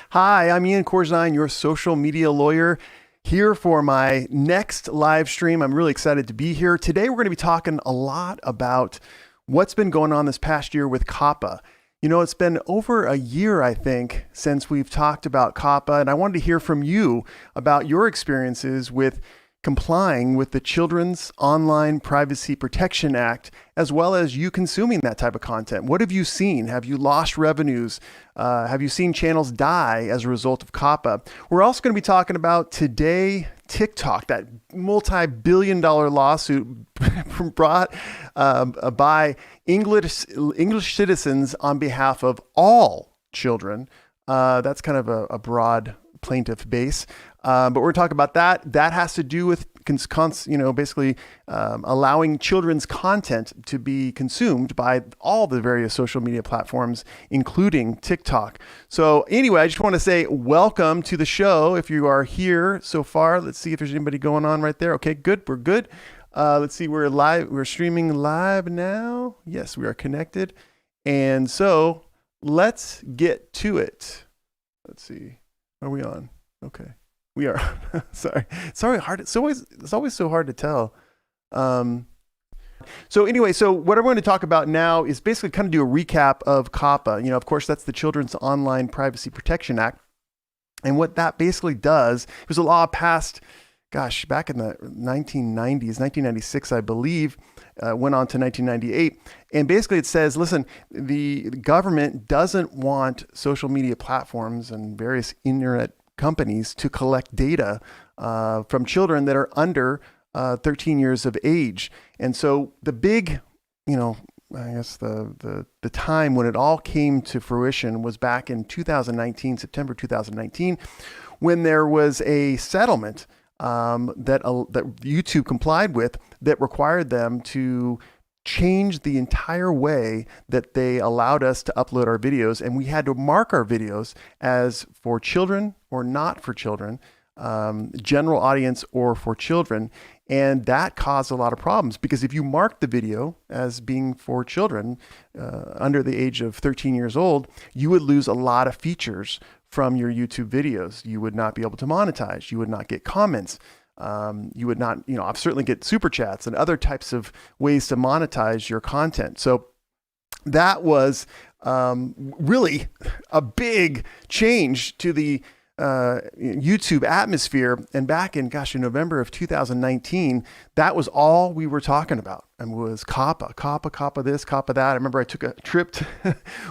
Hi, I'm Ian Corzine, your social media lawyer, here for my next live stream. I'm really excited to be here. Today, we're going to be talking a lot about what's been going on this past year with COPPA. You know, it's been over a year, I think, since we've talked about COPPA, and I wanted to hear from you about your experiences with complying with the Children's Online Privacy Protection Act, as well as you consuming that type of content. What have you seen? Have you lost revenues? Have you seen channels die as a result of COPPA? We're also going to be talking about today TikTok, that multi-billion-dollar lawsuit brought by English citizens on behalf of all children. That's kind of a broad plaintiff base. But we're talking about that. That has to do with, basically allowing children's content to be consumed by all the various social media platforms, including TikTok. So anyway, I just want to say welcome to the show. If you are here so far, let's see if there's anybody going on right there. Okay, good. We're good. Let's see. We're live. We're streaming live now. Yes, we are connected. And so let's get to it. Let's see. Are we on? Okay. We are. Sorry. Hard. It's always so hard to tell. So anyway, what I'm going to talk about now is basically kind of do a recap of COPPA. You know, of course, that's the Children's Online Privacy Protection Act. And what that basically does, it was a law passed, back in the 1990s, 1996, I believe, went on to 1998. And basically it says, listen, the government doesn't want social media platforms and various internet companies to collect data from children that are under 13 years of age. And so the big, I guess the time when it all came to fruition was back in 2019, September 2019, when there was a settlement that YouTube complied with that required them to change the entire way that they allowed us to upload our videos. And we had to mark our videos as for children or not for children, general audience or for children. And that caused a lot of problems, because if you mark the video as being for children under the age of 13 years old, you would lose a lot of features from your YouTube videos. You would not be able to monetize. You would not get comments. You would not, I've certainly get super chats and other types of ways to monetize your content. So that was really a big change to the YouTube atmosphere. And back in, in November of 2019, that was all we were talking about, and was COPPA this, COPPA that. I remember I took a trip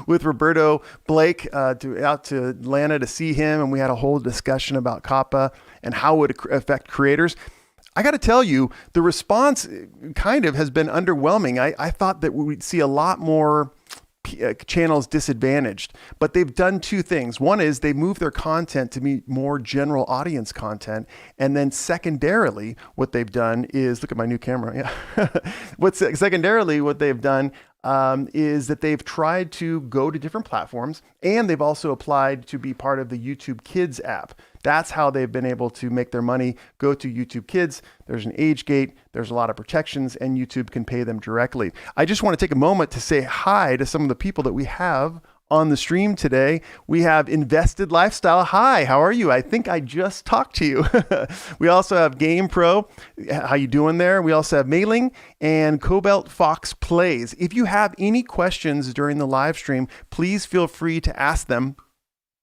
with Roberto Blake out to Atlanta to see him, and we had a whole discussion about COPPA and how it would affect creators. I got to tell you, the response kind of has been underwhelming. I thought that we'd see a lot more channels disadvantaged, but they've done two things. One is they moved their content to be more general audience content. And then secondarily, what they've done is, look at my new camera. Yeah. Secondarily, what they've done is that they've tried to go to different platforms, and they've also applied to be part of the YouTube Kids app. That's how they've been able to make their money. Go to YouTube Kids. There's an age gate. There's a lot of protections, and YouTube can pay them directly. I just want to take a moment to say hi to some of the people that we have on the stream today. We have Invested Lifestyle. Hi, how are you? I think I just talked to you. We also have Game Pro. How you doing there? We also have Mailing and Cobalt Fox Plays. If you have any questions during the live stream, please feel free to ask them.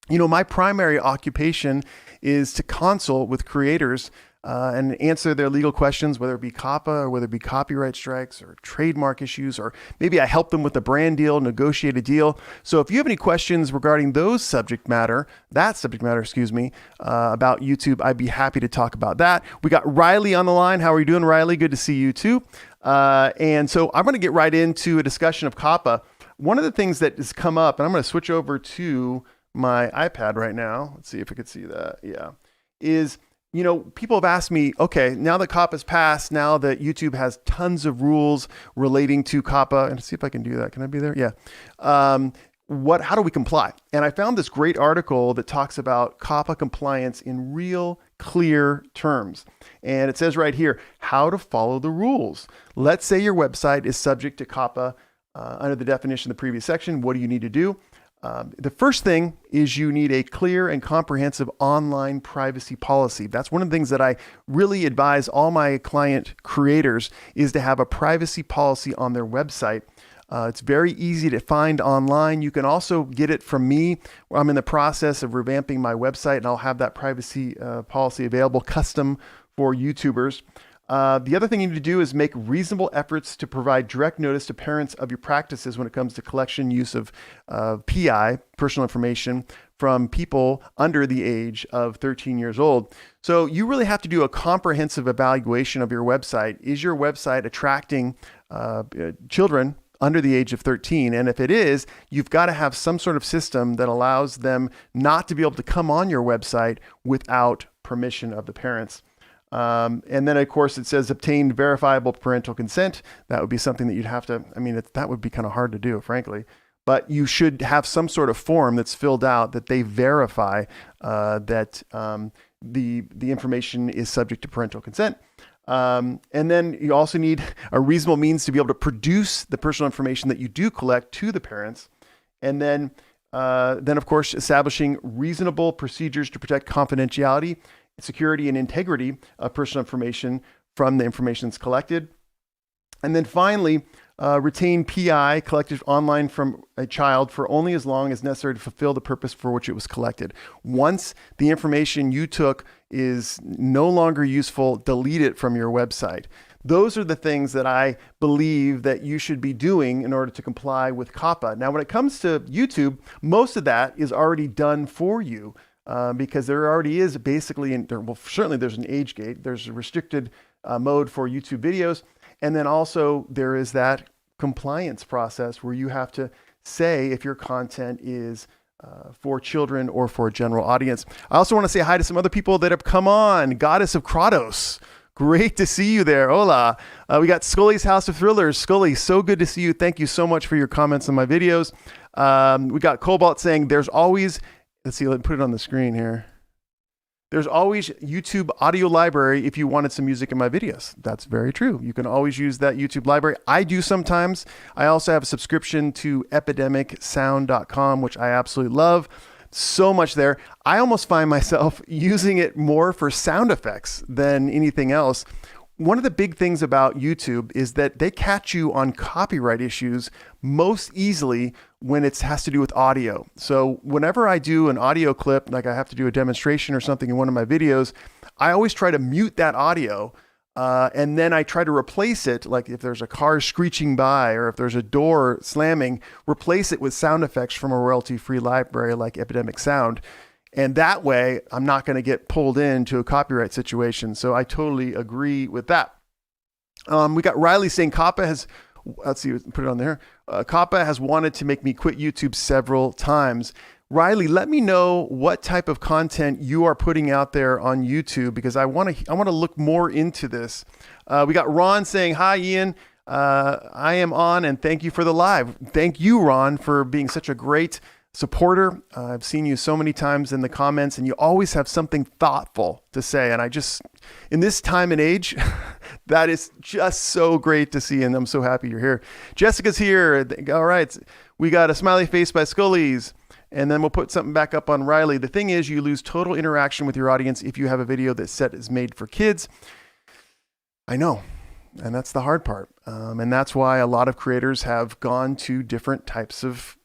My primary occupation is to consult with creators and answer their legal questions, whether it be COPPA or whether it be copyright strikes or trademark issues, or maybe I help them with a brand deal, negotiate a deal. So if you have any questions regarding that subject matter, about YouTube, I'd be happy to talk about that. We got Riley on the line. How are you doing, Riley? Good to see you too. And so I'm going to get right into a discussion of COPPA. One of the things that has come up, and I'm going to switch over to my iPad right now. Let's see if I could see that. Yeah. Is, people have asked me, okay, now that COPPA's passed, now that YouTube has tons of rules relating to COPPA, and see if I can do that. Can I be there? Yeah. How do we comply? And I found this great article that talks about COPPA compliance in real clear terms. And it says right here, how to follow the rules. Let's say your website is subject to COPPA under the definition of the previous section, what do you need to do? The first thing is you need a clear and comprehensive online privacy policy. That's one of the things that I really advise all my client creators is to have a privacy policy on their website. It's very easy to find online. You can also get it from me. I'm in the process of revamping my website, and I'll have that privacy policy available custom for YouTubers. The other thing you need to do is make reasonable efforts to provide direct notice to parents of your practices when it comes to collection use of PI, personal information, from people under the age of 13 years old. So you really have to do a comprehensive evaluation of your website. Is your website attracting children under the age of 13? And if it is, you've got to have some sort of system that allows them not to be able to come on your website without permission of the parents. And then, of course, it says obtain verifiable parental consent. That would be something that you'd have to, that would be kind of hard to do, frankly. But you should have some sort of form that's filled out that they verify that the information is subject to parental consent. And then you also need a reasonable means to be able to produce the personal information that you do collect to the parents. And then of course, establishing reasonable procedures to protect confidentiality, security, and integrity of personal information from the information that's collected. And then finally, retain PI collected online from a child for only as long as necessary to fulfill the purpose for which it was collected. Once the information you took is no longer useful, delete it from your website. Those are the things that I believe that you should be doing in order to comply with COPPA. Now, when it comes to YouTube, most of that is already done for you. Because there already is basically, certainly there's an age gate, there's a restricted mode for YouTube videos, and then also there is that compliance process where you have to say if your content is for children or for a general audience. I also want to say hi to some other people that have come on. Goddess of Kratos, great to see you there. Hola. We got Scully's House of Thrillers. Scully, so good to see you. Thank you so much for your comments on my videos. We got Cobalt saying there's always, let's see, let me put it on the screen here. There's always YouTube audio library if you wanted some music in my videos. That's very true. You can always use that YouTube library. I do sometimes. I also have a subscription to epidemicsound.com, which I absolutely love. So much there. I almost find myself using it more for sound effects than anything else. One of the big things about YouTube is that they catch you on copyright issues most easily when it has to do with audio. So whenever I do an audio clip, like I have to do a demonstration or something in one of my videos, I always try to mute that audio and then I try to replace it, like if there's a car screeching by or if there's a door slamming, replace it with sound effects from a royalty-free library like Epidemic Sound. And that way, I'm not going to get pulled into a copyright situation. So I totally agree with that. We got Riley saying COPPA has, let's see, put it on there. COPPA has wanted to make me quit YouTube several times. Riley, let me know what type of content you are putting out there on YouTube because I want to look more into this. We got Ron saying, hi, Ian. I am on and thank you for the live. Thank you, Ron, for being such a great supporter. I've seen you so many times in the comments and you always have something thoughtful to say. And I just, in this time and age, that is just so great to see. And I'm so happy you're here. Jessica's here. All right. We got a smiley face by Scully's. And then we'll put something back up on Riley. The thing is, you lose total interaction with your audience if you have a video that's set is made for kids. I know. And that's the hard part. And that's why a lot of creators have gone to different types of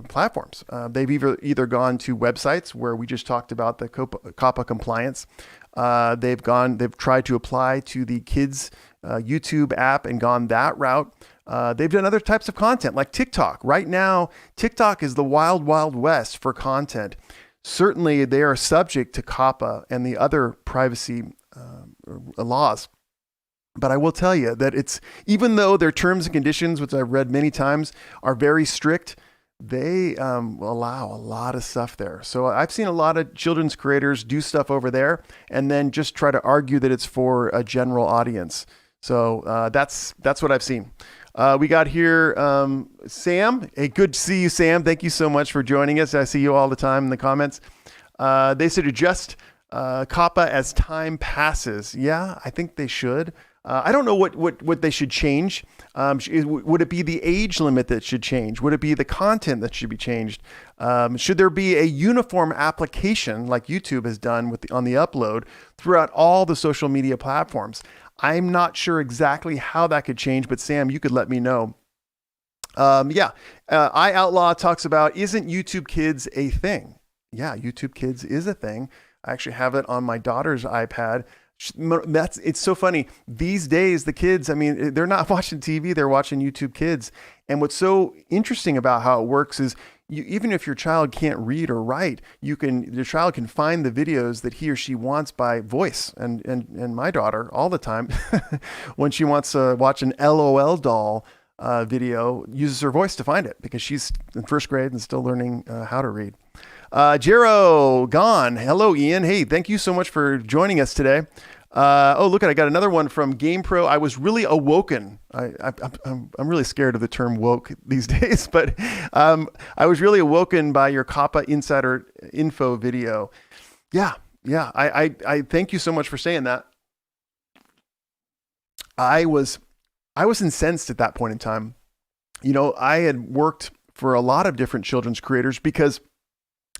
platforms. They've either gone to websites where we just talked about the COPPA compliance. They've tried to apply to the kids YouTube app and gone that route. They've done other types of content like TikTok. Right now, TikTok is the wild, wild west for content. Certainly, they are subject to COPPA and the other privacy laws. But I will tell you that it's, even though their terms and conditions, which I've read many times, are very strict, they allow a lot of stuff there. So I've seen a lot of children's creators do stuff over there and then just try to argue that it's for a general audience. So that's what I've seen. We got here Sam. Hey, good to see you, Sam. Thank you so much for joining us. I see you all the time in the comments. They said adjust COPPA as time passes. Yeah, I think they should. I don't know what they should change. Would it be the age limit that should change? Would it be the content that should be changed? Should there be a uniform application like YouTube has done on the upload throughout all the social media platforms? I'm not sure exactly how that could change, but Sam, you could let me know. I Outlaw talks about, isn't YouTube Kids a thing? Yeah, YouTube Kids is a thing. I actually have it on my daughter's iPad. It's so funny. These days, the kids, I mean, they're not watching TV, they're watching YouTube Kids. And what's so interesting about how it works is even if your child can't read or write, your child can find the videos that he or she wants by voice. And my daughter, all the time, when she wants to watch an LOL doll video, uses her voice to find it because she's in first grade and still learning how to read. Jero Gone. Hello, Ian. Hey, thank you so much for joining us today. Look, I got another one from GamePro. I was really awoken. I'm really scared of the term woke these days, but I was really awoken by your COPPA Insider Info video. Yeah. I thank you so much for saying that. I was incensed at that point in time. You know, I had worked for a lot of different children's creators because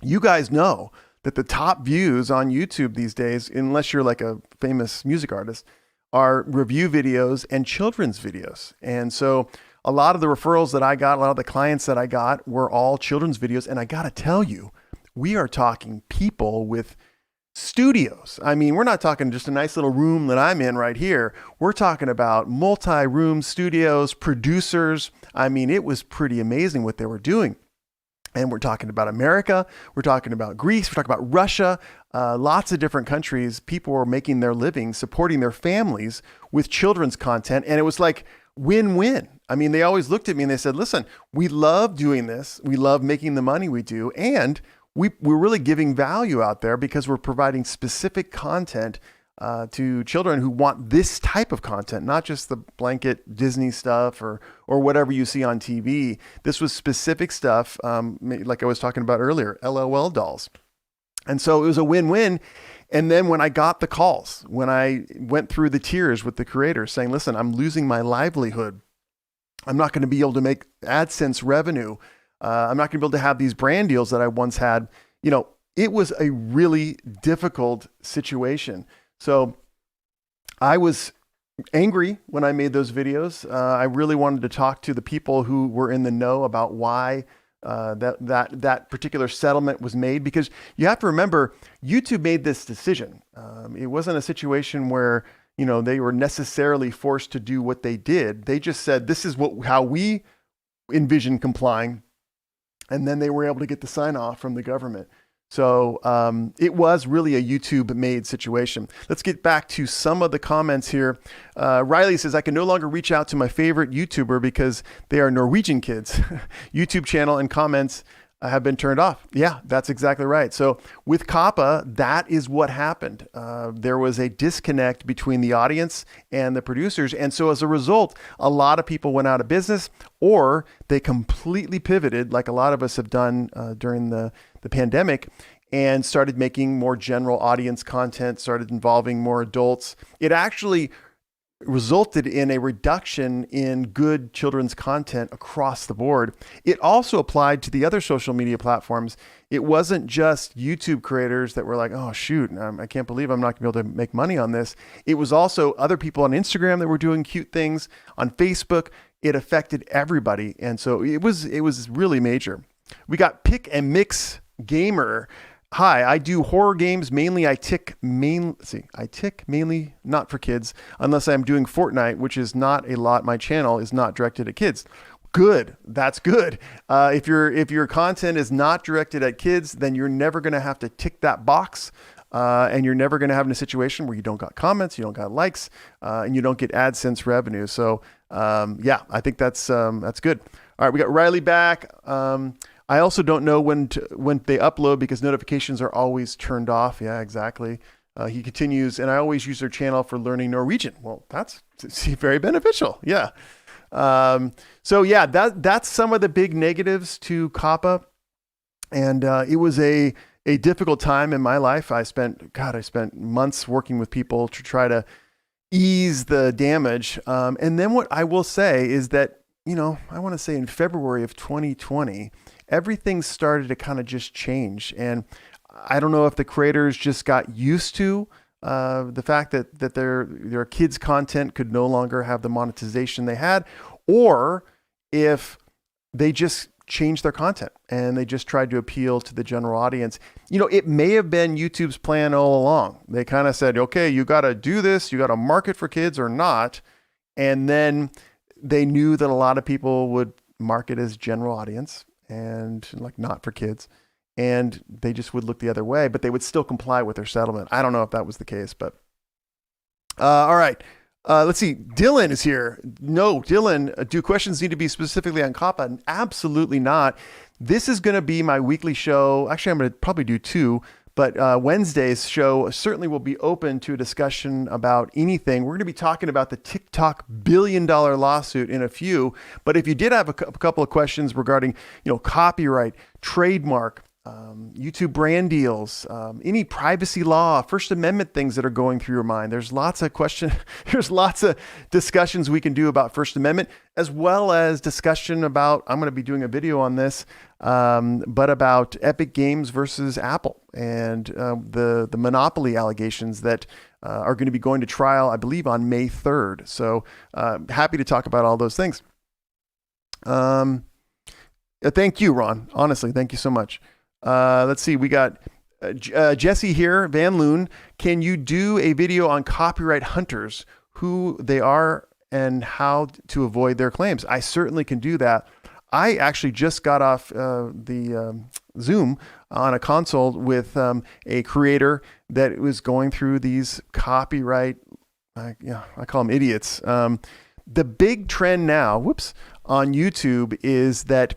you guys know that the top views on YouTube these days, unless you're like a famous music artist, are review videos and children's videos. And so a lot of the referrals that I got, a lot of the clients that I got were all children's videos. And I got to tell you, we are talking people with studios. I mean, we're not talking just a nice little room that I'm in right here. We're talking about multi-room studios, producers. I mean, it was pretty amazing what they were doing. And we're talking about America, we're talking about Greece, we're talking about Russia, lots of different countries. People were making their living, supporting their families with children's content. And it was like win-win. I mean, they always looked at me and they said, listen, we love doing this. We love making the money we do. And we're really giving value out there because we're providing specific content to children who want this type of content, not just the blanket Disney stuff or whatever you see on TV. This was specific stuff, like I was talking about earlier, LOL dolls. And so it was a win-win. And then when I got the calls, when I went through the tiers with the creators saying, listen, I'm losing my livelihood. I'm not going to be able to make AdSense revenue. I'm not going to be able to have these brand deals that I once had. You know, it was a really difficult situation. So I was angry when I made those videos. I really wanted to talk to the people who were in the know about why that particular settlement was made, because you have to remember, YouTube made this decision. It wasn't a situation where, you know, they were necessarily forced to do what they did. They just said, this is how we envision complying. And then they were able to get the sign off from the government. So it was really a YouTube-made situation. Let's get back to some of the comments here. Riley says, I can no longer reach out to my favorite YouTuber because they are Norwegian kids. YouTube channel and comments have been turned off. Yeah, that's exactly right. So with COPPA, that is what happened. There was a disconnect between the audience and the producers. And so as a result, a lot of people went out of business, or they completely pivoted, like a lot of us have done during the pandemic, and started making more general audience content, started involving more adults. It actually resulted in a reduction in good children's content across the board. It also applied to the other social media platforms. It wasn't just YouTube creators that were like, oh, shoot, I can't believe I'm not gonna be able to make money on this. It was also other people on Instagram that were doing cute things, on Facebook. It affected everybody. And so it was really major. We got Pick and Mix Gamer. Hi, I do horror games. Mainly, I tick mainly not for kids, unless I'm doing Fortnite, which is not a lot. My channel is not directed at kids. Good. That's good. If your content is not directed at kids, then you're never going to have to tick that box. And you're never going to have in a situation where you don't got comments, you don't got likes, and you don't get AdSense revenue. So, yeah, I think that's good. All right, we got Riley back. I also don't know when they upload because notifications are always turned off. Yeah, exactly. He continues, and I always use their channel for learning Norwegian. Well, that's very beneficial. Yeah. So yeah, that's some of the big negatives to COPPA. And it was a difficult time in my life. I spent months working with people to try to ease the damage. And then what I will say is that, I want to say in February of 2020, everything started to kind of just change. And I don't know if the creators just got used to the fact that their kids' content could no longer have the monetization they had, or if they just changed their content and they just tried to appeal to the general audience. It may have been YouTube's plan all along. They kind of said, okay, you got to do this, you got to market for kids or not. And then they knew that a lot of people would market as general audience and like not for kids. And they just would look the other way, but they would still comply with their settlement. I don't know if that was the case, but all right. Let's see. Dylan is here. No, Dylan, do questions need to be specifically on COPPA? Absolutely not. This is going to be my weekly show. Actually, I'm going to probably do two, but Wednesday's show certainly will be open to a discussion about anything. We're going to be talking about the TikTok billion-dollar lawsuit in a few. But if you did have a couple of questions regarding, copyright, trademark, YouTube brand deals, any privacy law, First Amendment things that are going through your mind. There's lots of there's lots of discussions we can do about First Amendment, as well as discussion about, I'm going to be doing a video on this, but about Epic Games versus Apple and the monopoly allegations that are going to be going to trial, I believe, on May 3rd. So happy to talk about all those things. Thank you, Ron. Honestly, thank you so much. Let's see. We got Jesse here, Van Loon. Can you do a video on copyright hunters, who they are and how to avoid their claims? I certainly can do that. I actually just got off the Zoom on a consult with a creator that was going through these copyright, I call them idiots. The big trend now, on YouTube is that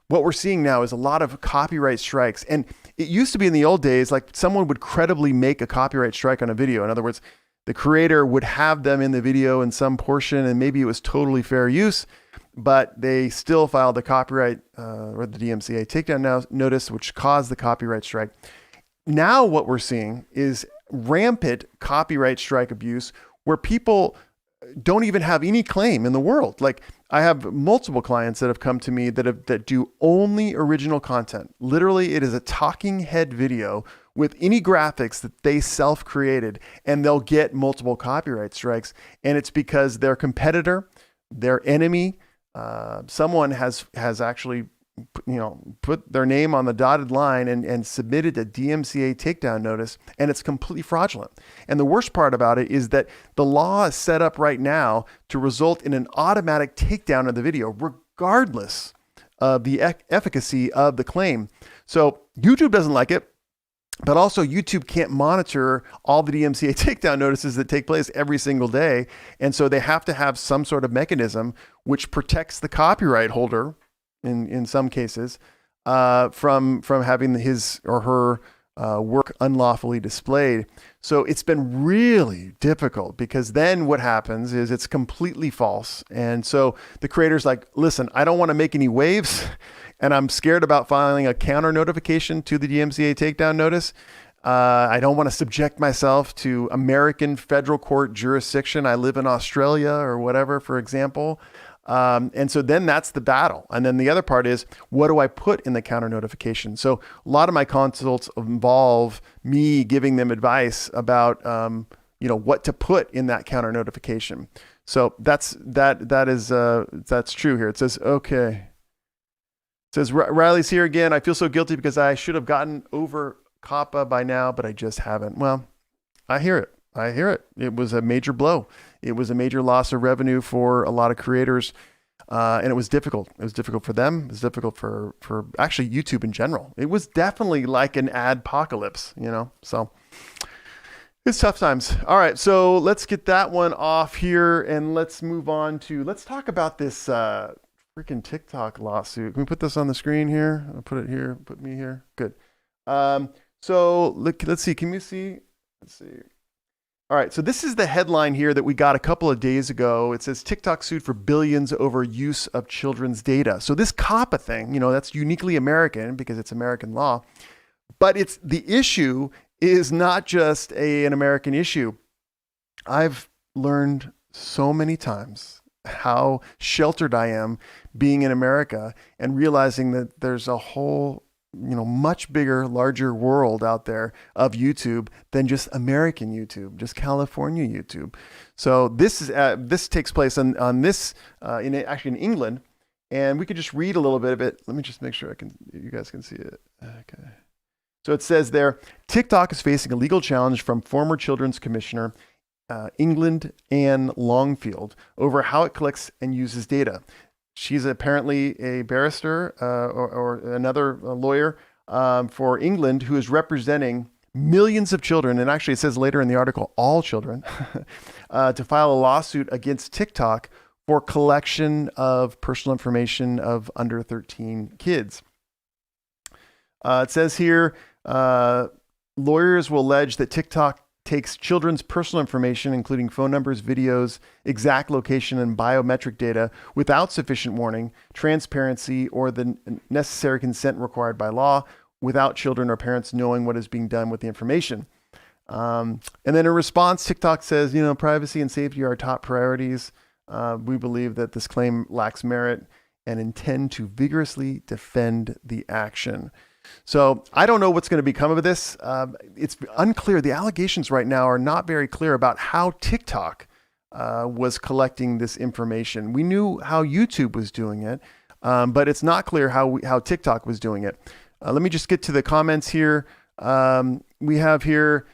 what we're seeing now is a lot of copyright strikes. And it used to be in the old days, like someone would credibly make a copyright strike on a video. In other words, the creator would have them in the video in some portion, and maybe it was totally fair use, but they still filed the copyright or the DMCA takedown notice, which caused the copyright strike. Now what we're seeing is rampant copyright strike abuse, where people don't even have any claim in the world. Like, I have multiple clients that have come to me that do only original content. Literally, it is a talking head video with any graphics that they self-created, and they'll get multiple copyright strikes. And it's because their competitor, their enemy, someone has actually put their name on the dotted line and submitted a DMCA takedown notice, and it's completely fraudulent. And the worst part about it is that the law is set up right now to result in an automatic takedown of the video, regardless of the efficacy of the claim. So YouTube doesn't like it, but also YouTube can't monitor all the DMCA takedown notices that take place every single day. And so they have to have some sort of mechanism which protects the copyright holder in some cases, from having his or her work unlawfully displayed. So it's been really difficult, because then what happens is it's completely false. And so the creator's like, listen, I don't want to make any waves, and I'm scared about filing a counter notification to the DMCA takedown notice. I don't want to subject myself to American federal court jurisdiction. I live in Australia or whatever, for example. And so then that's the battle. And then the other part is, what do I put in the counter notification? So a lot of my consults involve me giving them advice about, what to put in that counter notification. So that's true here. It says, okay. It says, Riley's here again. I feel so guilty because I should have gotten over COPPA by now, but I just haven't. Well, I hear it. It was a major blow. It was a major loss of revenue for a lot of creators. And it was difficult. It was difficult for them. It was difficult for actually YouTube in general. It was definitely like an adpocalypse, so it's tough times. All right. So let's get that one off here, and let's move on to, let's talk about this freaking TikTok lawsuit. Can we put this on the screen here? I'll put it here, put me here. Good. So let's see. Can you see? Let's see. All right, so this is the headline here that we got a couple of days ago. It says TikTok sued for billions over use of children's data. So this COPPA thing, that's uniquely American because it's American law. But the issue is not just an American issue. I've learned so many times how sheltered I am being in America and realizing that there's a whole, much bigger, larger world out there of YouTube than just American YouTube, just California YouTube. So this takes place on this actually in England, and we could just read a little bit of it. Let me just make sure you guys can see it. Okay. So it says there, TikTok is facing a legal challenge from former Children's Commissioner England Anne Longfield over how it collects and uses data. She's apparently a barrister or another lawyer for England who is representing millions of children, and actually it says later in the article, all children, to file a lawsuit against TikTok for collection of personal information of under 13 kids. It says here, lawyers will allege that TikTok takes children's personal information, including phone numbers, videos, exact location, and biometric data without sufficient warning, transparency, or the necessary consent required by law, without children or parents knowing what is being done with the information. And then in response, TikTok says, privacy and safety are our top priorities. We believe that this claim lacks merit and intend to vigorously defend the action. So I don't know what's going to become of this. It's unclear. The allegations right now are not very clear about how TikTok was collecting this information. We knew how YouTube was doing it, but it's not clear how TikTok was doing it. Let me just get to the comments here. We have here,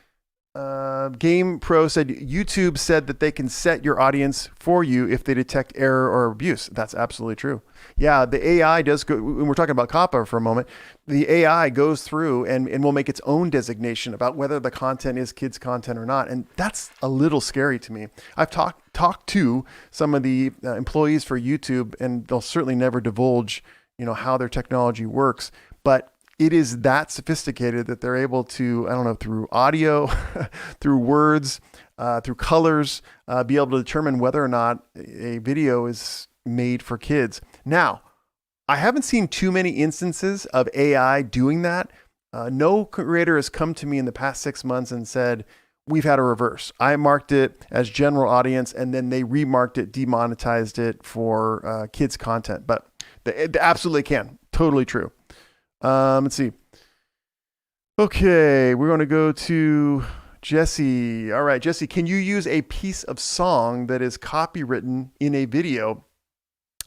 Game Pro said, YouTube said that they can set your audience for you if they detect error or abuse. That's absolutely true. Yeah, the AI does go, when we're talking about COPPA for a moment, the AI goes through and will make its own designation about whether the content is kids content or not. And that's a little scary to me. I've talked to some of the employees for YouTube, and they'll certainly never divulge, how their technology works, but it is that sophisticated that they're able to, through audio, through words, through colors, be able to determine whether or not a video is made for kids. Now, I haven't seen too many instances of AI doing that. No creator has come to me in the past 6 months and said, we've had a reverse. I marked it as general audience, and then they remarked it, demonetized it for kids content. But they absolutely can. Totally true. Let's see. Okay, we're going to go to Jesse. All right, Jesse, can you use a piece of song that is copywritten in a video?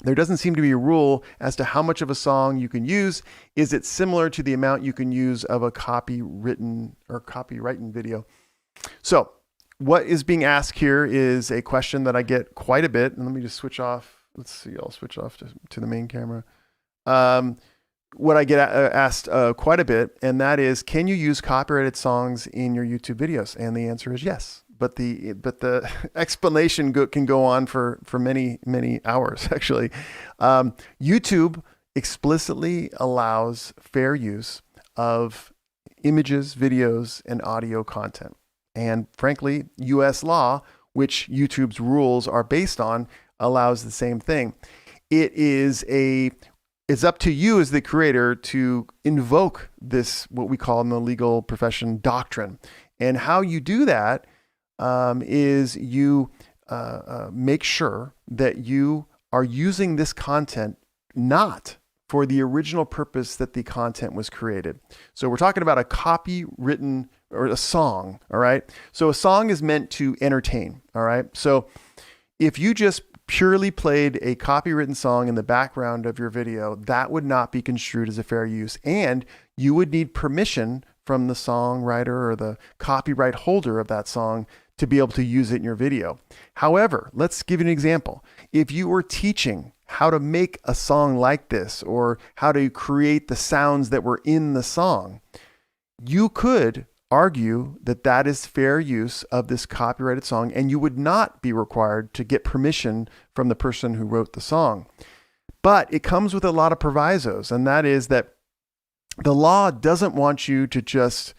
There doesn't seem to be a rule as to how much of a song you can use. Is it similar to the amount you can use of a copywritten video? So what is being asked here is a question that I get quite a bit. And let me just switch off. Let's see, I'll switch off to the main camera. What I get asked quite a bit, and that is, can you use copyrighted songs in your YouTube videos? And the answer is yes. But the explanation can go on for many hours, actually. YouTube explicitly allows fair use of images, videos, and audio content. And frankly, US law, which YouTube's rules are based on, allows the same thing. It's up to you as the creator to invoke this, what we call in the legal profession, doctrine. And how you do that is you make sure that you are using this content not for the original purpose that the content was created. So we're talking about a copywritten or a song, all right? So a song is meant to entertain, all right? So if you just purely played a copywritten song in the background of your video, that would not be construed as a fair use. And you would need permission from the songwriter or the copyright holder of that song to be able to use it in your video. However, let's give you an example. If you were teaching how to make a song like this or how to create the sounds that were in the song, you could argue that that is fair use of this copyrighted song, and you would not be required to get permission from the person who wrote the song. But it comes with a lot of provisos, and that is that the law doesn't want you to just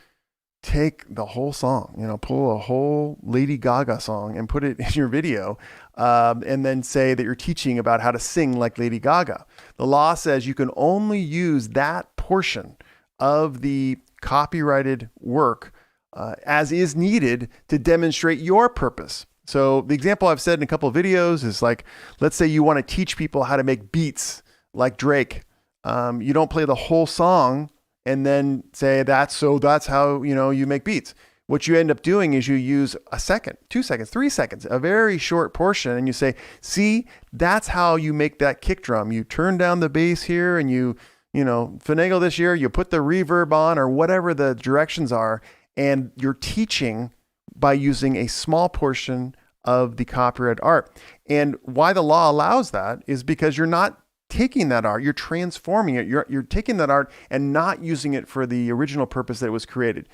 take the whole song, pull a whole Lady Gaga song and put it in your video, and then say that you're teaching about how to sing like Lady Gaga. The law says you can only use that portion of the copyrighted work as is needed to demonstrate your purpose. So the example I've said in a couple of videos is like, let's say you want to teach people how to make beats like Drake. You don't play the whole song and then say that's how, you make beats. What you end up doing is you use a second, 2 seconds, 3 seconds, a very short portion, and you say, see, that's how you make that kick drum. You turn down the bass here and you finagle this here, you put the reverb on or whatever the directions are, and you're teaching by using a small portion of the copyrighted art. And why the law allows that is because you're not taking that art, you're transforming it. You're taking that art and not using it for the original purpose that it was created.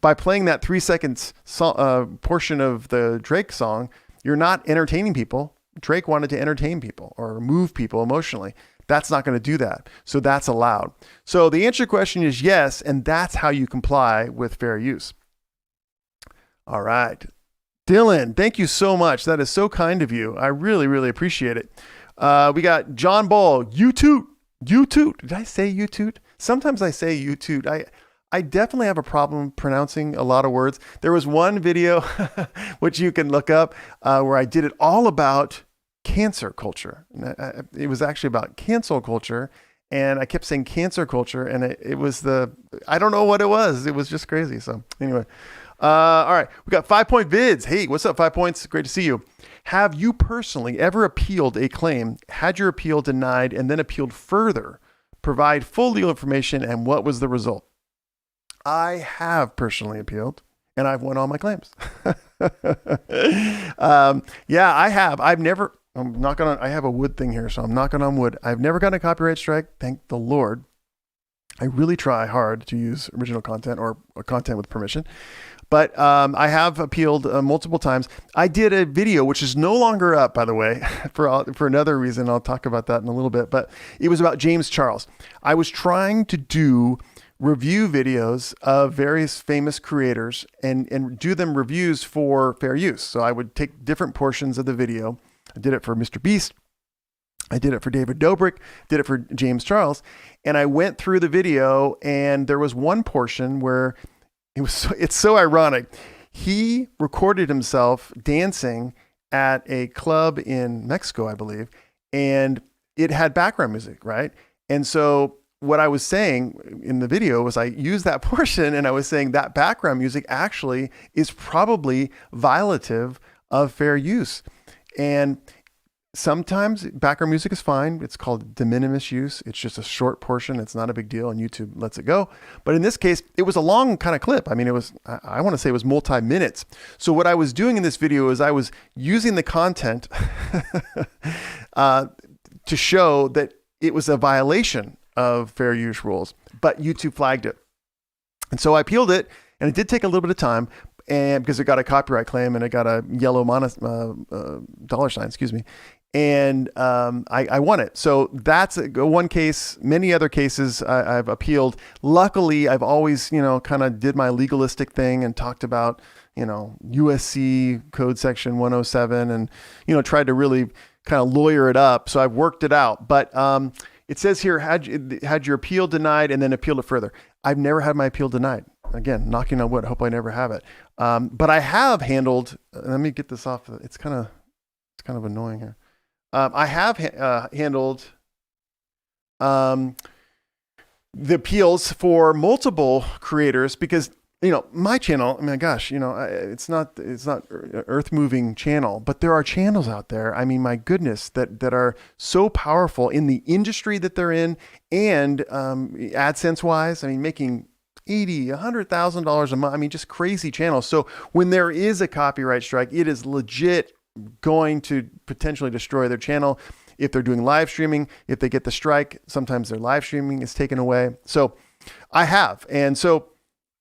By playing that 3 seconds portion of the Drake song, you're not entertaining people. Drake wanted to entertain people or move people emotionally. That's not going to do that. So that's allowed. So the answer to your question is yes, and that's how you comply with fair use. All right. Dylan, thank you so much. That is so kind of you. I really, really appreciate it. We got John Ball, you toot. Did I say you toot? Sometimes I say you toot. I definitely have a problem pronouncing a lot of words. There was one video, which you can look up, where I did it all about cancer culture. It was actually about cancel culture. And I kept saying cancer culture. And it was I don't know what it was. It was just crazy. So anyway, all right. We got 5 Point Vids. Hey, what's up, 5 Points? Great to see you. Have you personally ever appealed a claim, had your appeal denied, and then appealed further? Provide full legal information, and what was the result? I have personally appealed, and I've won all my claims. Yeah, I have. I have a wood thing here, so I'm knocking on wood. I've never gotten a copyright strike, thank the Lord. I really try hard to use original content or content with permission. But I have appealed multiple times. I did a video, which is no longer up, by the way, for another reason. I'll talk about that in a little bit. But it was about James Charles. I was trying to do review videos of various famous creators and do them reviews for fair use. So I would take different portions of the video. I did it for Mr. Beast. I did it for David Dobrik, did it for James Charles. And I went through the video, and there was one portion where it's so ironic. He recorded himself dancing at a club in Mexico, I believe, and it had background music, right? And so what I was saying in the video was I used that portion, and I was saying that background music actually is probably violative of fair use. And sometimes background music is fine. It's called de minimis use. It's just a short portion. It's not a big deal, and YouTube lets it go. But in this case, it was a long kind of clip. I mean, I want to say it was multi-minutes. So what I was doing in this video is I was using the content to show that it was a violation of fair use rules, but YouTube flagged it. And so I appealed it, and it did take a little bit of time, and because it got a copyright claim and it got a yellow dollar sign, and I won it. So that's one case. Many other cases I've appealed. Luckily, I've always, kind of did my legalistic thing and talked about, USC code section 107 and, tried to really kind of lawyer it up. So I've worked it out. But it says here, had your appeal denied and then appealed it further. I've never had my appeal denied. Again, knocking on wood. I hope I never have it. But I have handled. Let me get this off. It's kind of annoying here. I have handled the appeals for multiple creators because my channel. I mean, gosh, it's not earth moving channel, but there are channels out there. I mean, my goodness, that are so powerful in the industry that they're in, and AdSense wise. I mean, making $100,000 a month. I mean, just crazy channels. So when there is a copyright strike, it is legit going to potentially destroy their channel. If they're doing live streaming, if they get the strike, sometimes their live streaming is taken away. So I have. And so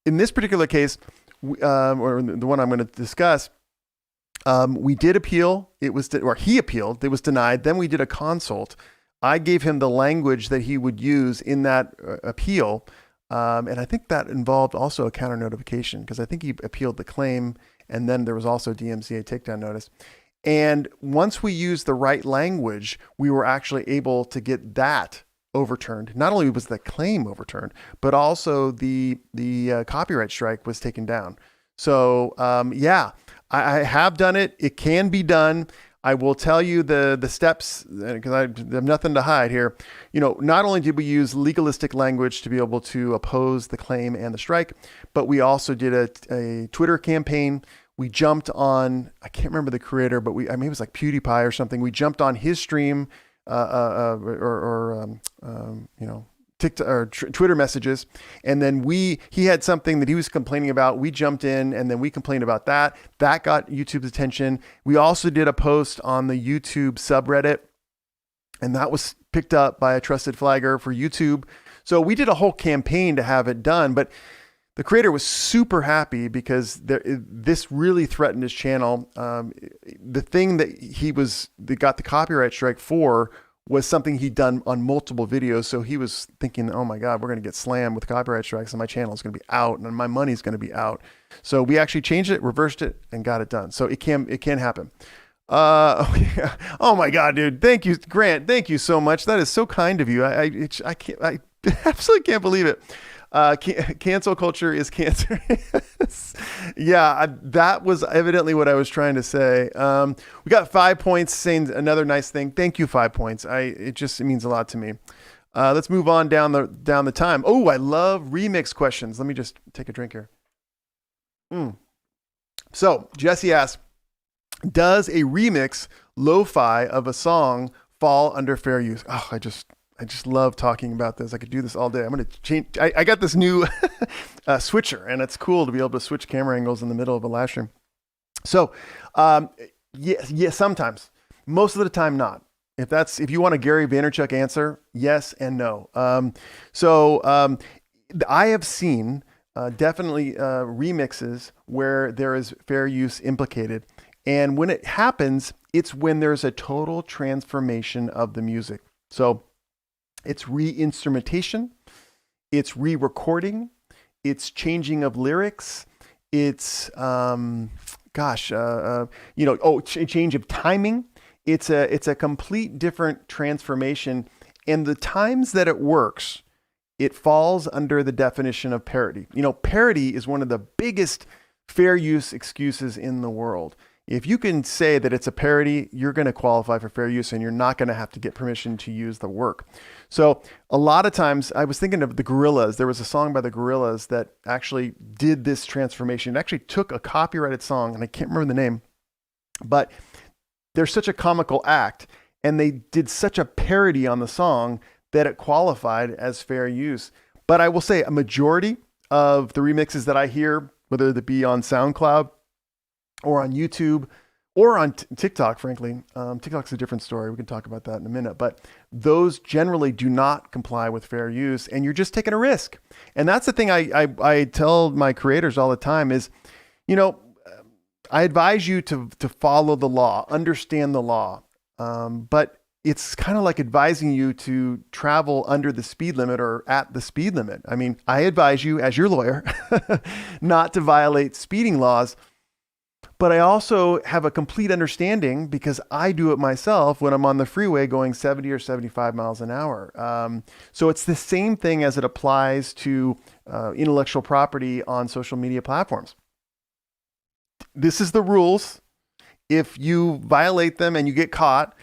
in this particular case, or the one I'm going to discuss, we did appeal. He appealed. It was denied. Then we did a consult. I gave him the language that he would use in that appeal. And I think that involved also a counter notification because I think he appealed the claim, and then there was also DMCA takedown notice. And once we used the right language, we were actually able to get that overturned. Not only was the claim overturned, but also the copyright strike was taken down. So yeah, I have done it. It can be done. I will tell you the steps because I have nothing to hide here. Not only did we use legalistic language to be able to oppose the claim and the strike, but we also did a Twitter campaign. We jumped on, I can't remember the creator, but I mean, it was like PewDiePie or something. We jumped on his stream TikTok or Twitter messages. And then he had something that he was complaining about. We jumped in and then we complained about that. That got YouTube's attention. We also did a post on the YouTube subreddit, and that was picked up by a trusted flagger for YouTube. So we did a whole campaign to have it done, but the creator was super happy because this really threatened his channel. The thing that got the copyright strike for was something he'd done on multiple videos. So he was thinking, oh my God, we're going to get slammed with copyright strikes and my channel is going to be out and my money's going to be out. So we actually changed it, reversed it, and got it done. So it can happen. Oh my God, dude. Thank you, Grant. Thank you so much. That is so kind of you. I absolutely can't believe it. Cancel culture is cancer. Yeah, that was evidently what I was trying to say. We got 5 points saying another nice thing. Thank you, 5 points. It means a lot to me. Let's move on down the time. Oh, I love remix questions. Let me just take a drink here. So Jesse asks, does a remix lo-fi of a song fall under fair use? Oh, I just love talking about this. I could do this all day. I'm going to change. I got this new switcher, and it's cool to be able to switch camera angles in the middle of a live stream. So, yeah, sometimes. Most of the time, not. If you want a Gary Vaynerchuk answer, yes and no. I have seen definitely remixes where there is fair use implicated. And when it happens, it's when there's a total transformation of the music. So it's re-instrumentation, it's re-recording, it's changing of lyrics, it's change of timing. It's a complete different transformation, and the times that it works, it falls under the definition of parody. Parody is one of the biggest fair use excuses in the world. If you can say that it's a parody, you're going to qualify for fair use and you're not going to have to get permission to use the work. So a lot of times, I was thinking of the Gorillaz. There was a song by the Gorillaz that actually did this transformation. It actually took a copyrighted song, and I can't remember the name, but they're such a comical act, and they did such a parody on the song that it qualified as fair use. But I will say a majority of the remixes that I hear, whether it be on SoundCloud or on YouTube or on TikTok, frankly. TikTok's a different story. We can talk about that in a minute. But those generally do not comply with fair use, and you're just taking a risk. And that's the thing I tell my creators all the time is, I advise you to follow the law, understand the law. But it's kind of like advising you to travel under the speed limit or at the speed limit. I mean, I advise you as your lawyer not to violate speeding laws. But I also have a complete understanding because I do it myself when I'm on the freeway going 70 or 75 miles an hour. So it's the same thing as it applies to intellectual property on social media platforms. This is the rules. If you violate them and you get caught,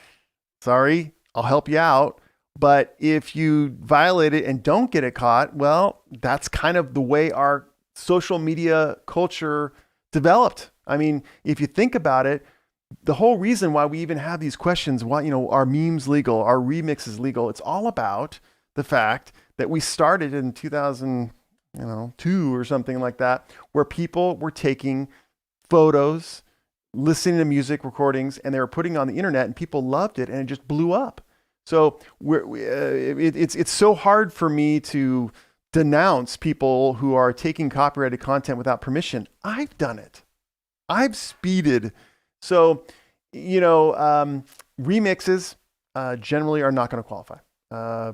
sorry, I'll help you out. But if you violate it and don't get it caught, well, that's kind of the way our social media culture developed. I mean, if you think about it, the whole reason why we even have these questions, why, are memes legal, are remixes legal? It's all about the fact that we started in 2002 or something like that, where people were taking photos, listening to music recordings, and they were putting it on the internet, and people loved it, and it just blew up. So it's so hard for me to denounce people who are taking copyrighted content without permission. I've done it. I've speeded. So, remixes generally are not going to qualify.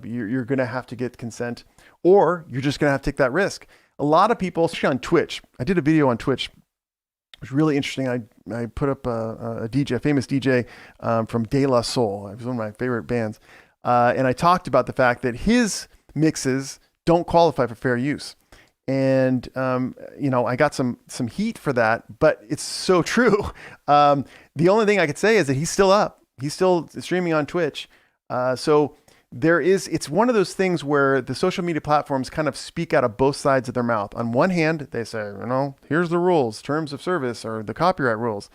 You're going to have to get consent, or you're just going to have to take that risk. A lot of people, especially on Twitch, I did a video on Twitch. It was really interesting. I put up a famous DJ from De La Soul. It was one of my favorite bands. And I talked about the fact that his mixes don't qualify for fair use. And, I got some heat for that, but it's so true. The only thing I could say is that he's still up. He's still streaming on Twitch. So it's one of those things where the social media platforms kind of speak out of both sides of their mouth. On one hand, they say, here's the rules, terms of service, or the copyright rules.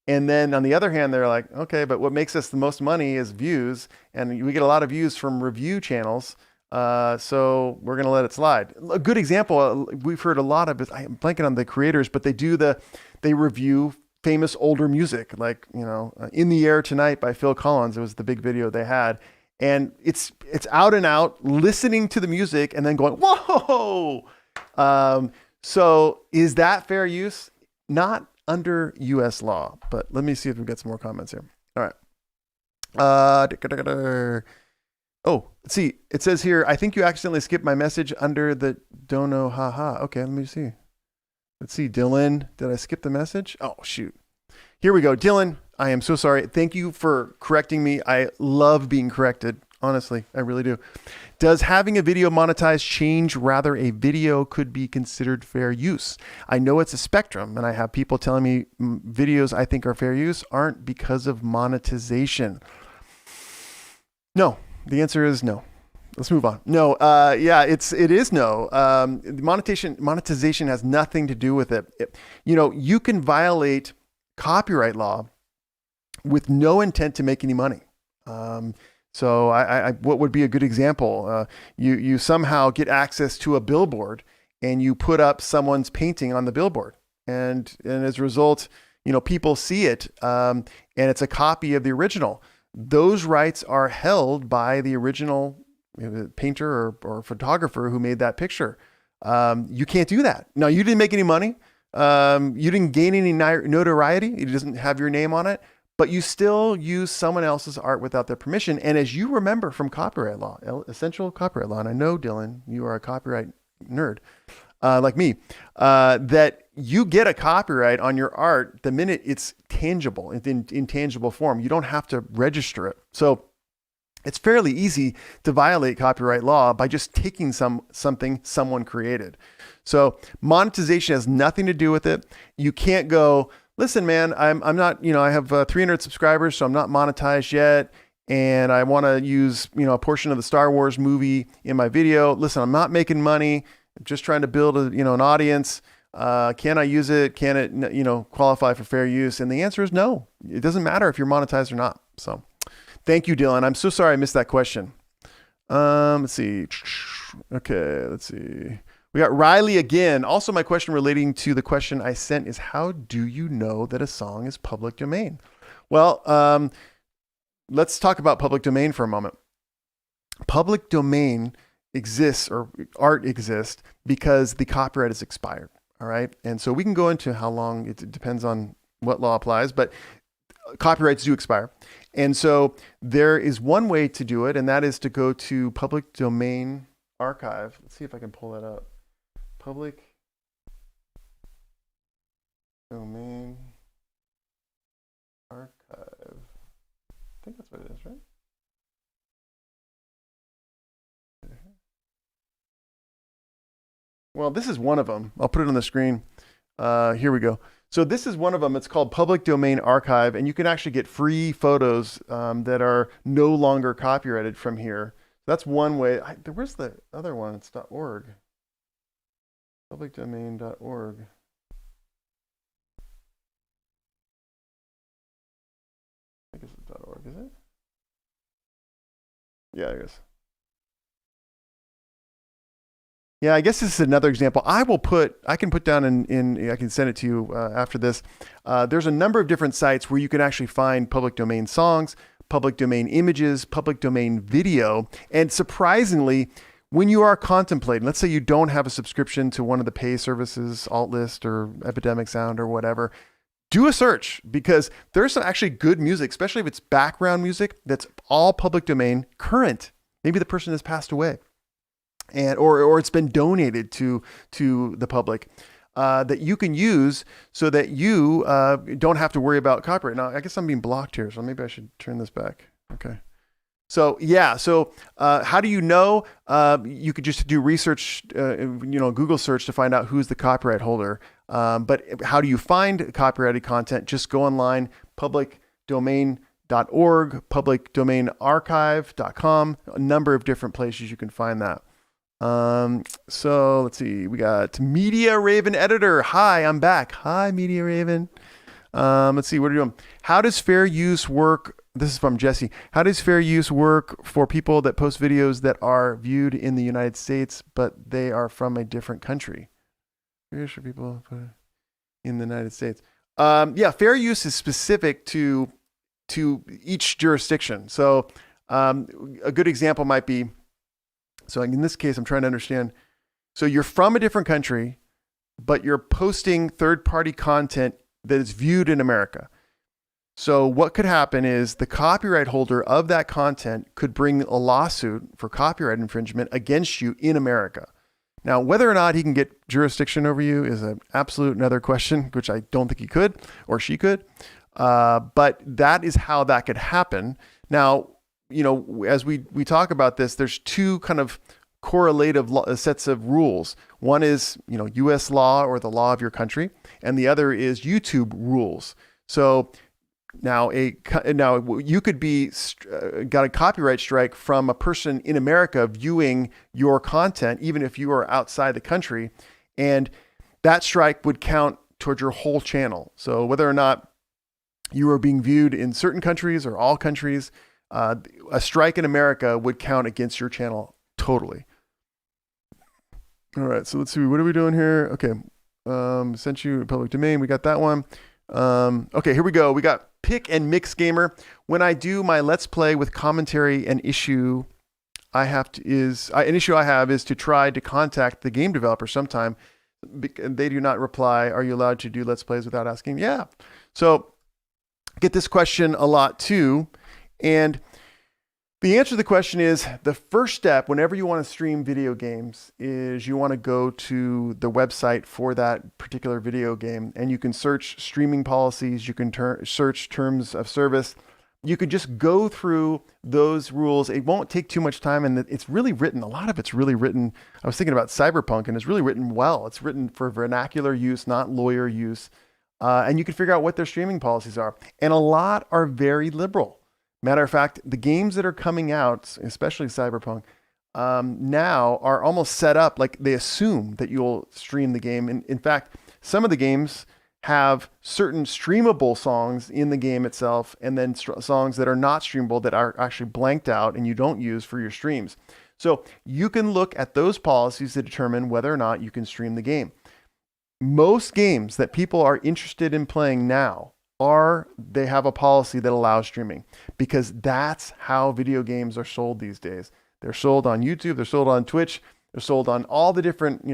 And then on the other hand, they're like, okay, but what makes us the most money is views. And we get a lot of views from review channels. So we're going to let it slide. A good example, we've heard a lot of it. I'm blanking on the creators, but they review famous older music, like, In the Air Tonight by Phil Collins. It was the big video they had. And it's out and out listening to the music and then going, whoa. So is that fair use? Not under US law, but let me see if we get some more comments here. All right. Oh, let's see. It says here, I think you accidentally skipped my message under the dono haha. Okay, let me see. Let's see, Dylan. Did I skip the message? Oh, shoot. Here we go. Dylan, I am so sorry. Thank you for correcting me. I love being corrected. Honestly, I really do. Does having a video monetized change rather a video could be considered fair use? I know it's a spectrum, and I have people telling me videos I think are fair use aren't because of monetization. No. The answer is no. Let's move on. No, it is no. Monetization has nothing to do with it. You can violate copyright law with no intent to make any money. So what would be a good example? You somehow get access to a billboard and you put up someone's painting on the billboard, and as a result, people see it, and it's a copy of the original. Those rights are held by the original painter or photographer who made that picture. You can't do that. Now, you didn't make any money. You didn't gain any notoriety. It doesn't have your name on it, but you still use someone else's art without their permission. And as you remember from copyright law, essential copyright law, and I know, Dylan, you are a copyright nerd like me, that you get a copyright on your art the minute it's tangible, in tangible form. You don't have to register it. So it's fairly easy to violate copyright law by just taking something someone created. So monetization has nothing to do with it. You can't go, listen, man, I'm not, I have 300 subscribers, so I'm not monetized yet, and I want to use, a portion of the Star Wars movie in my video. Listen, I'm not making money. I'm just trying to build an audience. Can I use it? Can it, qualify for fair use? And the answer is no. It doesn't matter if you're monetized or not. So thank you, Dylan. I'm so sorry I missed that question. Let's see. Okay, let's see. We got Riley again. Also, my question relating to the question I sent is, how do you know that a song is public domain? Well, let's talk about public domain for a moment. Public domain exists, or art exists, because the copyright is expired. All right. And so we can go into how long, it depends on what law applies, but copyrights do expire. And so there is one way to do it, and that is to go to public domain archive. Let's see if I can pull that up. Public domain archive. I think that's what it is, right? Well, this is one of them. I'll put it on the screen. Here we go. So this is one of them. It's called Public Domain Archive, and you can actually get free photos that are no longer copyrighted from here. That's one way. Where's the other one? It's .org. Publicdomain.org. I think it's .org, is it? Yeah, I guess. Yeah, I guess this is another example. I can put down I can send it to you after this. There's a number of different sites where you can actually find public domain songs, public domain images, public domain video. And surprisingly, when you are contemplating, let's say you don't have a subscription to one of the pay services, Altlist or Epidemic Sound or whatever, do a search, because there's some actually good music, especially if it's background music that's all public domain, current. Maybe the person has passed away. Or it's been donated to the public, that you can use so that you don't have to worry about copyright. Now, I guess I'm being blocked here, so maybe I should turn this back. Okay. So yeah, so how do you know? You could just do research, Google search to find out who's the copyright holder. But how do you find copyrighted content? Just go online, publicdomain.org, publicdomainarchive.com, a number of different places you can find that. So let's see, we got Media Raven Editor. Hi, I'm back. Hi, Media Raven. Let's see, what are you doing? How does fair use work? This is from Jesse. How does fair use work for people that post videos that are viewed in the United States, but they are from a different country? Fair use for people in the United States. Yeah, fair use is specific to each jurisdiction. So a good example might be, so in this case, I'm trying to understand. So you're from a different country, but you're posting third-party content that is viewed in America. So what could happen is the copyright holder of that content could bring a lawsuit for copyright infringement against you in America. Now, whether or not he can get jurisdiction over you is an absolute another question, which I don't think he could or she could. But that is how that could happen. Now, as we talk about this, there's two kind of correlative sets of rules. One is, U.S. law or the law of your country, and the other is YouTube rules. So now you could be got a copyright strike from a person in America viewing your content, even if you are outside the country, and that strike would count towards your whole channel. So whether or not you are being viewed in certain countries or all countries, a strike in America would count against your channel totally. All right, so let's see, what are we doing here? Okay, sent you public domain. We got that one. Okay, here we go. We got Pick and Mix Gamer. When I do my Let's Play with commentary, an issue I have is to try to contact the game developer sometime. They do not reply. Are you allowed to do Let's Plays without asking? Yeah. So get this question a lot too. And the answer to the question is, the first step whenever you want to stream video games is you want to go to the website for that particular video game, and you can search streaming policies, you can search terms of service. You could just go through those rules. It won't take too much time, and it's really written. A lot of it's really written. I was thinking about Cyberpunk, and it's really written well. It's written for vernacular use, not lawyer use. And you can figure out what their streaming policies are. And a lot are very liberal. Matter of fact, the games that are coming out, especially Cyberpunk, now are almost set up like they assume that you'll stream the game. And in fact, some of the games have certain streamable songs in the game itself, and then songs that are not streamable that are actually blanked out and you don't use for your streams. So you can look at those policies to determine whether or not you can stream the game. Most games that people are interested in playing now they have a policy that allows streaming, because that's how video games are sold these days. They're sold on YouTube, they're sold on Twitch, they're sold on all the different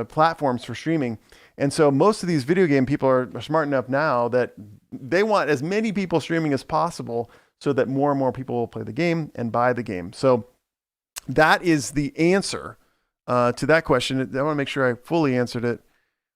platforms for streaming. And so most of these video game people are smart enough now that they want as many people streaming as possible so that more and more people will play the game and buy the game. So that is the answer to that question. I want to make sure I fully answered it.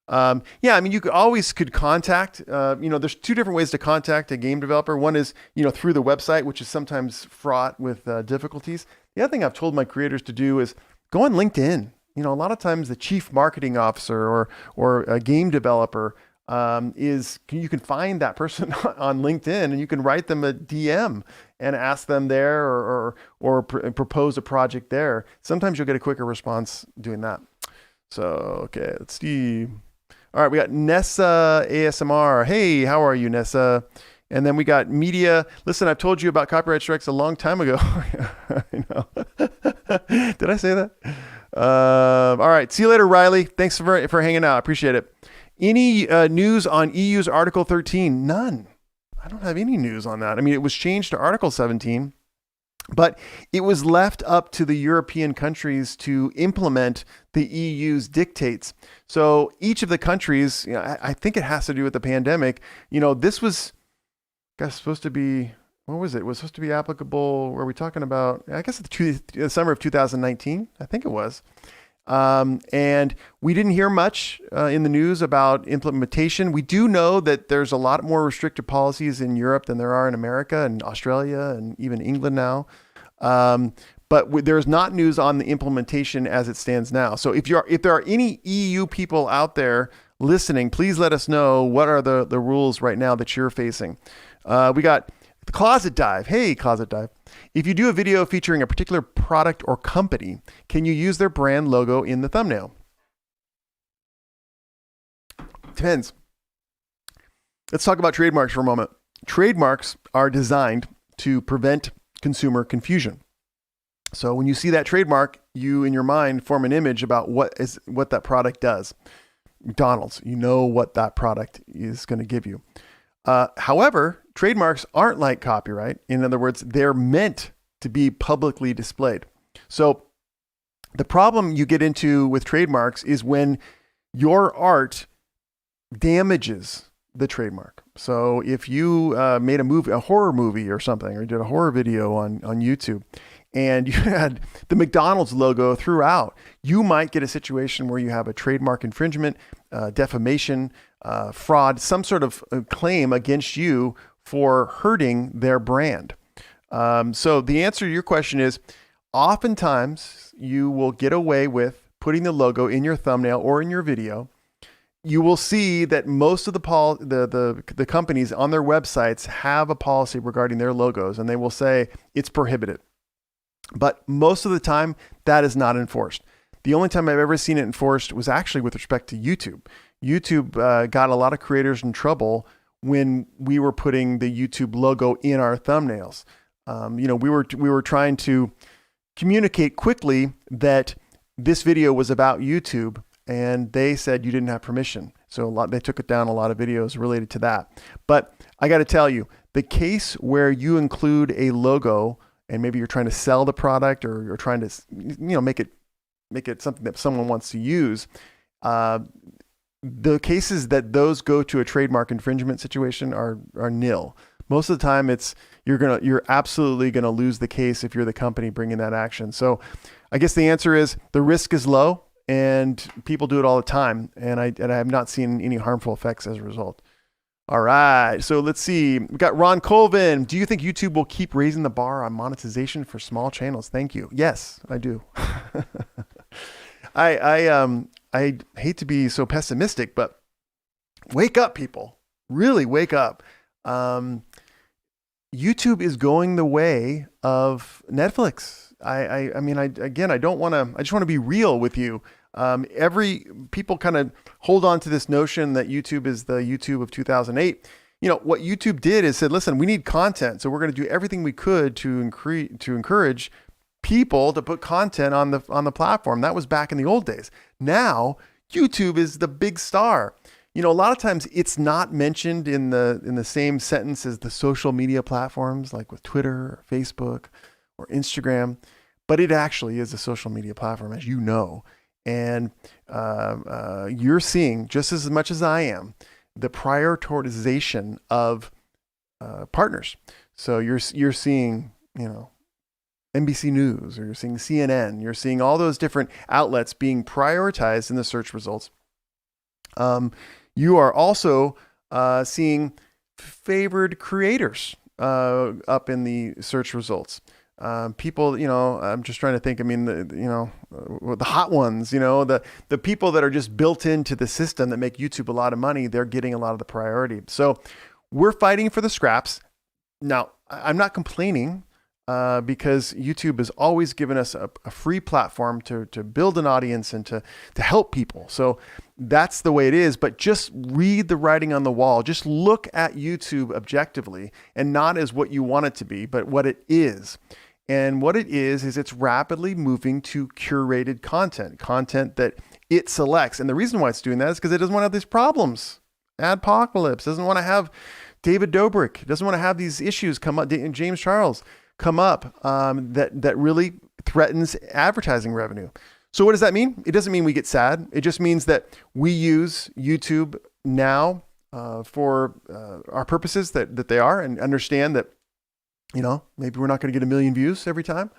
You could contact, there's two different ways to contact a game developer. One is, through the website, which is sometimes fraught with difficulties. The other thing I've told my creators to do is go on LinkedIn. A lot of times the chief marketing officer or a game developer you can find that person on LinkedIn, and you can write them a DM and ask them there or propose a project there. Sometimes you'll get a quicker response doing that. So, okay, let's see. All right, we got Nessa ASMR. Hey, how are you, Nessa? And then we got Media. Listen, I've told you about copyright strikes a long time ago. I know. Did I say that? All right, see you later, Riley. Thanks for hanging out. I appreciate it. Any news on EU's Article 13? None. I don't have any news on that. I mean, it was changed to Article 17. But it was left up to the European countries to implement the EU's dictates. So each of the countries, I think it has to do with the pandemic. This was supposed to be, what was it? It was supposed to be applicable, were we talking about, I guess the summer of 2019, I think it was. And we didn't hear much in the news about implementation. We do know that there's a lot more restrictive policies in Europe than there are in America and Australia and even England now. But there's not news on the implementation as it stands now. So if there are any EU people out there listening, please let us know what are the rules right now that you're facing. We got the Closet Dive. Hey, Closet Dive. If you do a video featuring a particular product or company, can you use their brand logo in the thumbnail? Depends. Let's talk about trademarks for a moment. Trademarks are designed to prevent consumer confusion. So when you see that trademark, you in your mind form an image about what that product does. McDonald's, you know what that product is going to give you. However, trademarks aren't like copyright. In other words, they're meant to be publicly displayed. So the problem you get into with trademarks is when your art damages the trademark. So if you made a horror movie or something, or did a horror video on YouTube, and you had the McDonald's logo throughout, you might get a situation where you have a trademark infringement, defamation, fraud, some sort of claim against you for hurting their brand. So the answer to your question is, oftentimes you will get away with putting the logo in your thumbnail or in your video. You will see that most of the companies on their websites have a policy regarding their logos, and they will say it's prohibited. But most of the time, that is not enforced. The only time I've ever seen it enforced was actually with respect to YouTube. YouTube got a lot of creators in trouble when we were putting the YouTube logo in our thumbnails. We were trying to communicate quickly that this video was about YouTube, and they said you didn't have permission. So they took it down, a lot of videos related to that. But I got to tell you, the case where you include a logo and maybe you're trying to sell the product, or you're trying to, make it something that someone wants to use, the cases that those go to a trademark infringement situation are nil. Most of the time, you're absolutely gonna lose the case if you're the company bringing that action. So, I guess the answer is the risk is low, and people do it all the time, and I have not seen any harmful effects as a result. All right, so let's see. We got Ron Colvin. Do you think YouTube will keep raising the bar on monetization for small channels? Thank you. Yes, I do. I hate to be so pessimistic, but wake up, people. Really wake up. YouTube is going the way of Netflix. I just want to be real with you. People kind of hold on to this notion that YouTube is the YouTube of 2008. What YouTube did is said, listen, we need content. So we're going to do everything we could to encourage people to put content on the platform. That was back in the old days. Now YouTube is the big star. A lot of times it's not mentioned in the same sentence as the social media platforms, like with Twitter or Facebook or Instagram, but it actually is a social media platform, as you know. And you're seeing, just as much as I am, the prioritization of partners. So you're seeing, NBC News, or you're seeing CNN, you're seeing all those different outlets being prioritized in the search results. You are also seeing favored creators up in the search results. People, I'm just trying to think. I mean, the hot ones, the people that are just built into the system that make YouTube a lot of money, they're getting a lot of the priority. So we're fighting for the scraps. Now, I'm not complaining because YouTube has always given us a free platform to build an audience and to help people. So that's the way it is. But just read the writing on the wall. Just look at YouTube objectively, and not as what you want it to be, but what it is. And what it is it's rapidly moving to curated content that it selects. And the reason why it's doing that is because it doesn't want to have these problems. Adpocalypse doesn't want to have David Dobrik, doesn't want to have these issues come up, James Charles come up, that really threatens advertising revenue. So what does that mean? It doesn't mean we get sad. It just means that we use YouTube now for our purposes that they are, and understand that maybe we're not going to get 1 million views every time.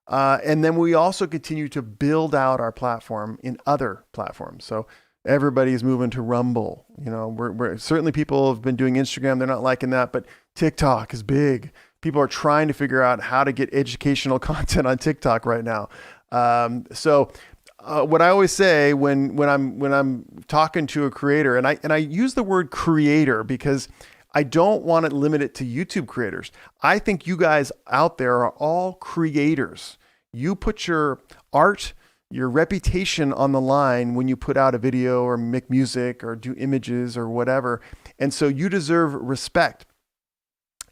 And then we also continue to build out our platform in other platforms. So everybody's moving to Rumble. We're certainly, people have been doing Instagram. They're not liking that, but TikTok is big. people are trying to figure out how to get educational content on TikTok right now. What I always say when I'm talking to a creator, and I use the word creator because I don't want to limit it to YouTube creators. I think you guys out there are all creators. You put your art, your reputation on the line when you put out a video or make music or do images or whatever. And so you deserve respect.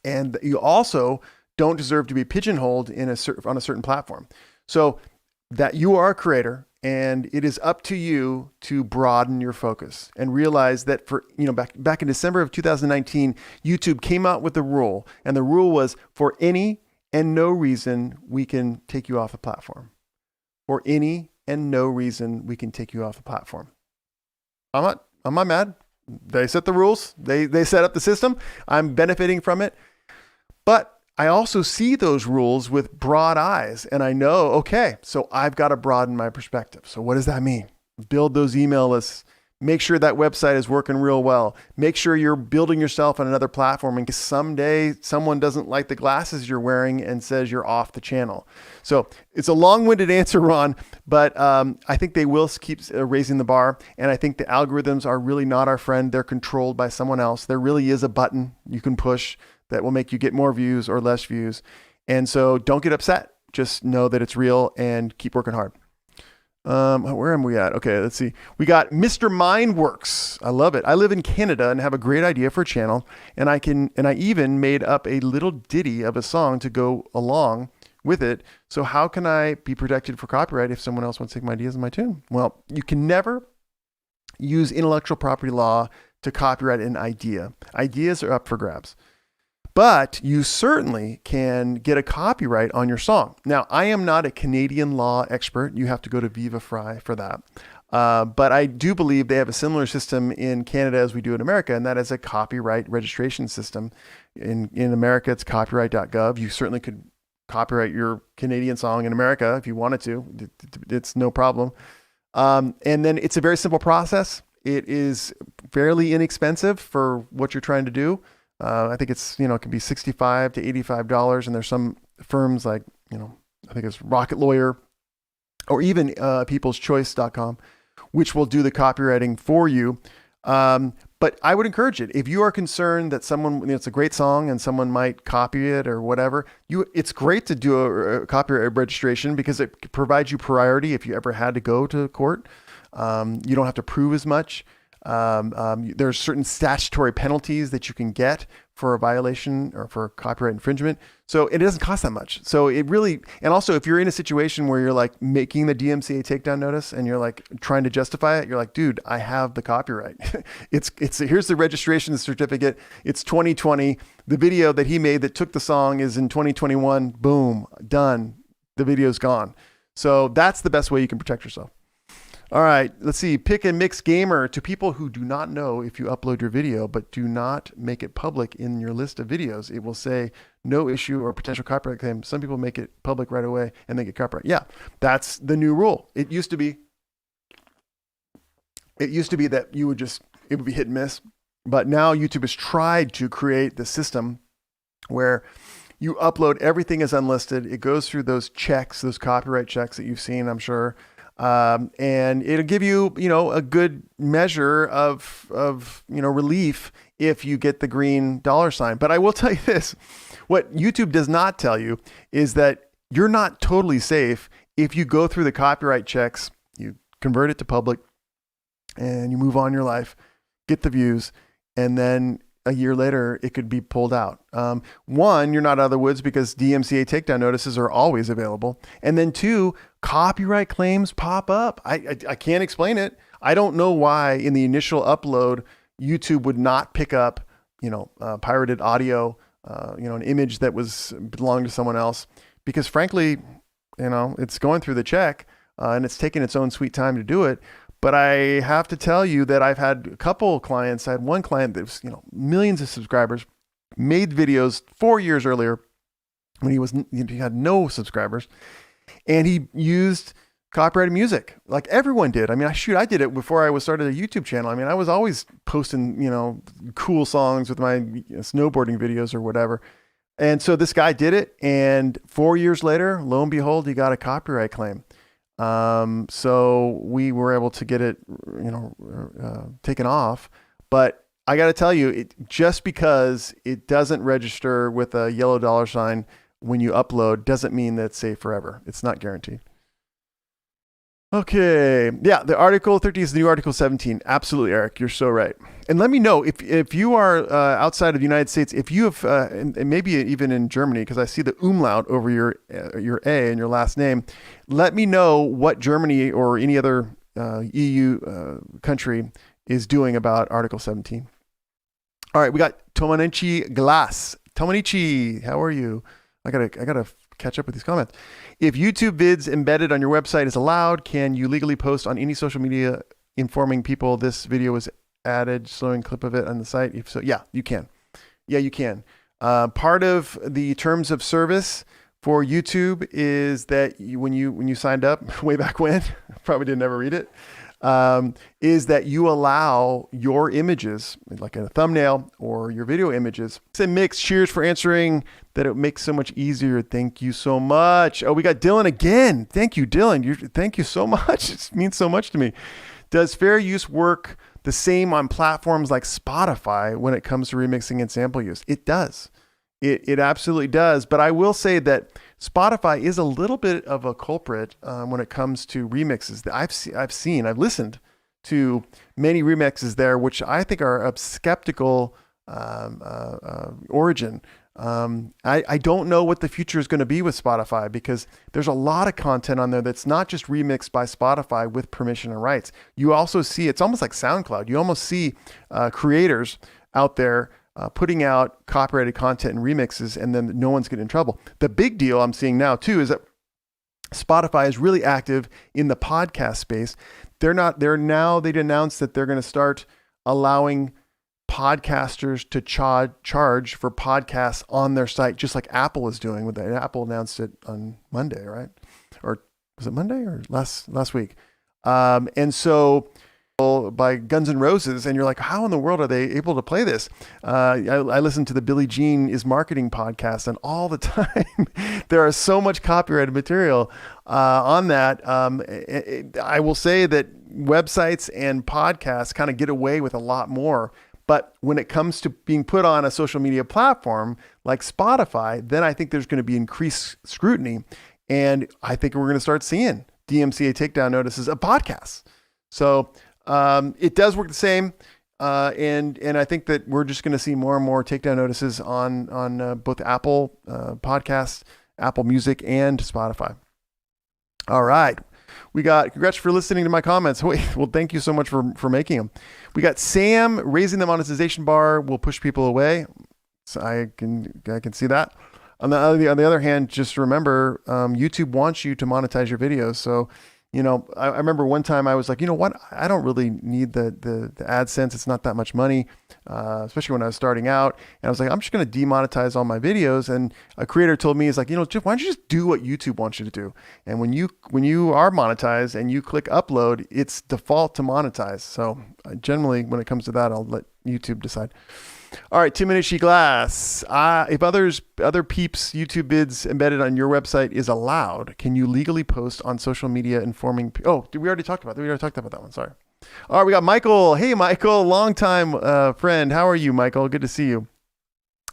And you also don't deserve to be pigeonholed on a certain platform. So that you are a creator, and it is up to you to broaden your focus and realize that back in December of 2019, YouTube came out with a rule, and the rule was for any and no reason we can take you off the platform. For any and no reason we can take you off the platform. I'm not mad. They set the rules. They set up the system. I'm benefiting from it. But I also see those rules with broad eyes, and I know, okay, so I've got to broaden my perspective. So what does that mean? Build those email lists. Make sure that website is working real well. Make sure you're building yourself on another platform in case someday someone doesn't like the glasses you're wearing and says you're off the channel. So it's a long-winded answer, Ron, but I think they will keep raising the bar, and I think the algorithms are really not our friend. They're controlled by someone else. There really is a button you can push that will make you get more views or less views. And so don't get upset. Just know that it's real and keep working hard. Where am we at? Okay, let's see. We got Mr. Mindworks. I love it. I live in Canada and have a great idea for a channel. And I even made up a little ditty of a song to go along with it. So how can I be protected for copyright if someone else wants to take my ideas and my tune? Well, you can never use intellectual property law to copyright an idea. Ideas are up for grabs. But you certainly can get a copyright on your song. Now, I am not a Canadian law expert. You have to go to Viva Frei for that. But I do believe they have a similar system in Canada as we do in America, and that is a copyright registration system. In America, it's copyright.gov. You certainly could copyright your Canadian song in America if you wanted to. It's no problem. And then it's a very simple process. It is fairly inexpensive for what you're trying to do. I think it's, it can be $65 to $85. And there's some firms like, I think it's Rocket Lawyer or even peopleschoice.com, which will do the copywriting for you. But I would encourage it. If you are concerned that someone, it's a great song and someone might copy it or whatever, it's great to do a copyright registration because it provides you priority if you ever had to go to court. You don't have to prove as much. There's certain statutory penalties that you can get for a violation or for copyright infringement. So it doesn't cost that much. So it really, and also if you're in a situation where you're like making the DMCA takedown notice and you're like trying to justify it, you're like, dude, I have the copyright. Here's the registration certificate. It's 2020. The video that he made that took the song is in 2021. Boom, done. The video's gone. So that's the best way you can protect yourself. All right, let's see. Pick and Mix Gamer. To people who do not know if you upload your video, but do not make it public in your list of videos, it will say no issue or potential copyright claim. Some people make it public right away and they get copyright. Yeah, that's the new rule. It used to be that it would be hit and miss. But now YouTube has tried to create the system where you upload everything as unlisted. It goes through those checks, those copyright checks that you've seen, I'm sure. And it'll give you, a good measure of relief if you get the green $sign. But I will tell you this, what YouTube does not tell you is that you're not totally safe if you go through the copyright checks, you convert it to public and you move on your life, get the views, and then a year later, it could be pulled out. One, you're not out of the woods because DMCA takedown notices are always available. And then two, copyright claims pop up. I can't explain it. I don't know why in the initial upload, YouTube would not pick up, pirated audio, an image that belonged to someone else. Because frankly, it's going through the check and it's taking its own sweet time to do it. But I have to tell you that I've had a couple clients. I had one client that was, millions of subscribers, made videos 4 years earlier when he had no subscribers, and he used copyrighted music like everyone did. I mean, I did it before I started a YouTube channel. I mean, I was always posting, cool songs with my snowboarding videos or whatever. And so this guy did it, and 4 years later, lo and behold, he got a copyright claim. So we were able to get it, taken off. But I got to tell you, just because it doesn't register with a yellow $sign when you upload doesn't mean that it's safe forever. It's not guaranteed. Okay. Yeah, the Article 13 is the new Article 17. Absolutely, Eric. You're so right. And let me know if you are outside of the United States, if you have, and maybe even in Germany, because I see the umlaut over your A and your last name. Let me know what Germany or any other EU country is doing about Article 17. All right, we got Tomanichi Glass. Tomanichi, how are you? I gotta catch up with these comments. If YouTube vids embedded on your website is allowed, can you legally post on any social media informing people this video was added, showing clip of it on the site? If so, yeah, you can. Yeah, you can. Part of the terms of service for YouTube is that when you signed up way back when, probably didn't ever read it, is that you allow your images, like a thumbnail or your video images. It's a mix. Cheers for answering that. It makes so much easier. Thank you so much. Oh, we got Dylan again. Thank you, Dylan. Thank you so much. It means so much to me. Does fair use work the same on platforms like Spotify when it comes to remixing and sample use? It does. It absolutely does. But I will say that Spotify is a little bit of a culprit when it comes to remixes. I've listened to many remixes there, which I think are of skeptical origin. I don't know what the future is going to be with Spotify, because there's a lot of content on there that's not just remixed by Spotify with permission and rights. You also see, it's almost like SoundCloud. You almost see creators out there putting out copyrighted content and remixes, and then no one's getting in trouble. The big deal I'm seeing now too is that Spotify is really active in the podcast space. They'd announced that they're going to start allowing podcasters to charge for podcasts on their site, just like Apple is doing with that. Apple announced it on Monday, right? Or was it Monday or last week? And so by Guns N' Roses, and you're like, how in the world are they able to play this? I listen to the Billie Jean is Marketing podcast, and all the time there is so much copyrighted material on that. I will say that websites and podcasts kind of get away with a lot more. But when it comes to being put on a social media platform like Spotify, then I think there's going to be increased scrutiny. And I think we're going to start seeing DMCA takedown notices of podcasts. So it does work the same. And I think that we're just going to see more and more takedown notices on both Apple Podcasts, Apple Music, and Spotify. All right. We got, congrats for listening to my comments. Wait, well, thank you so much for making them. We got Sam, raising the monetization bar will push people away. So I can see that. On the other hand, just remember, YouTube wants you to monetize your videos. So, I remember one time I was like, you know what? I don't really need the AdSense. It's not that much money, especially when I was starting out. And I was like, I'm just going to demonetize all my videos. And a creator told me, he's like, Jeff, why don't you just do what YouTube wants you to do? And when you are monetized and you click upload, it's default to monetize. So generally, when it comes to that, I'll let YouTube decide. All right, Timonishi Glass. If other peeps YouTube bids embedded on your website is allowed, can you legally post on social media informing? We already talked about that one. Sorry. All right, we got Michael. Hey, Michael, longtime friend. How are you, Michael? Good to see you.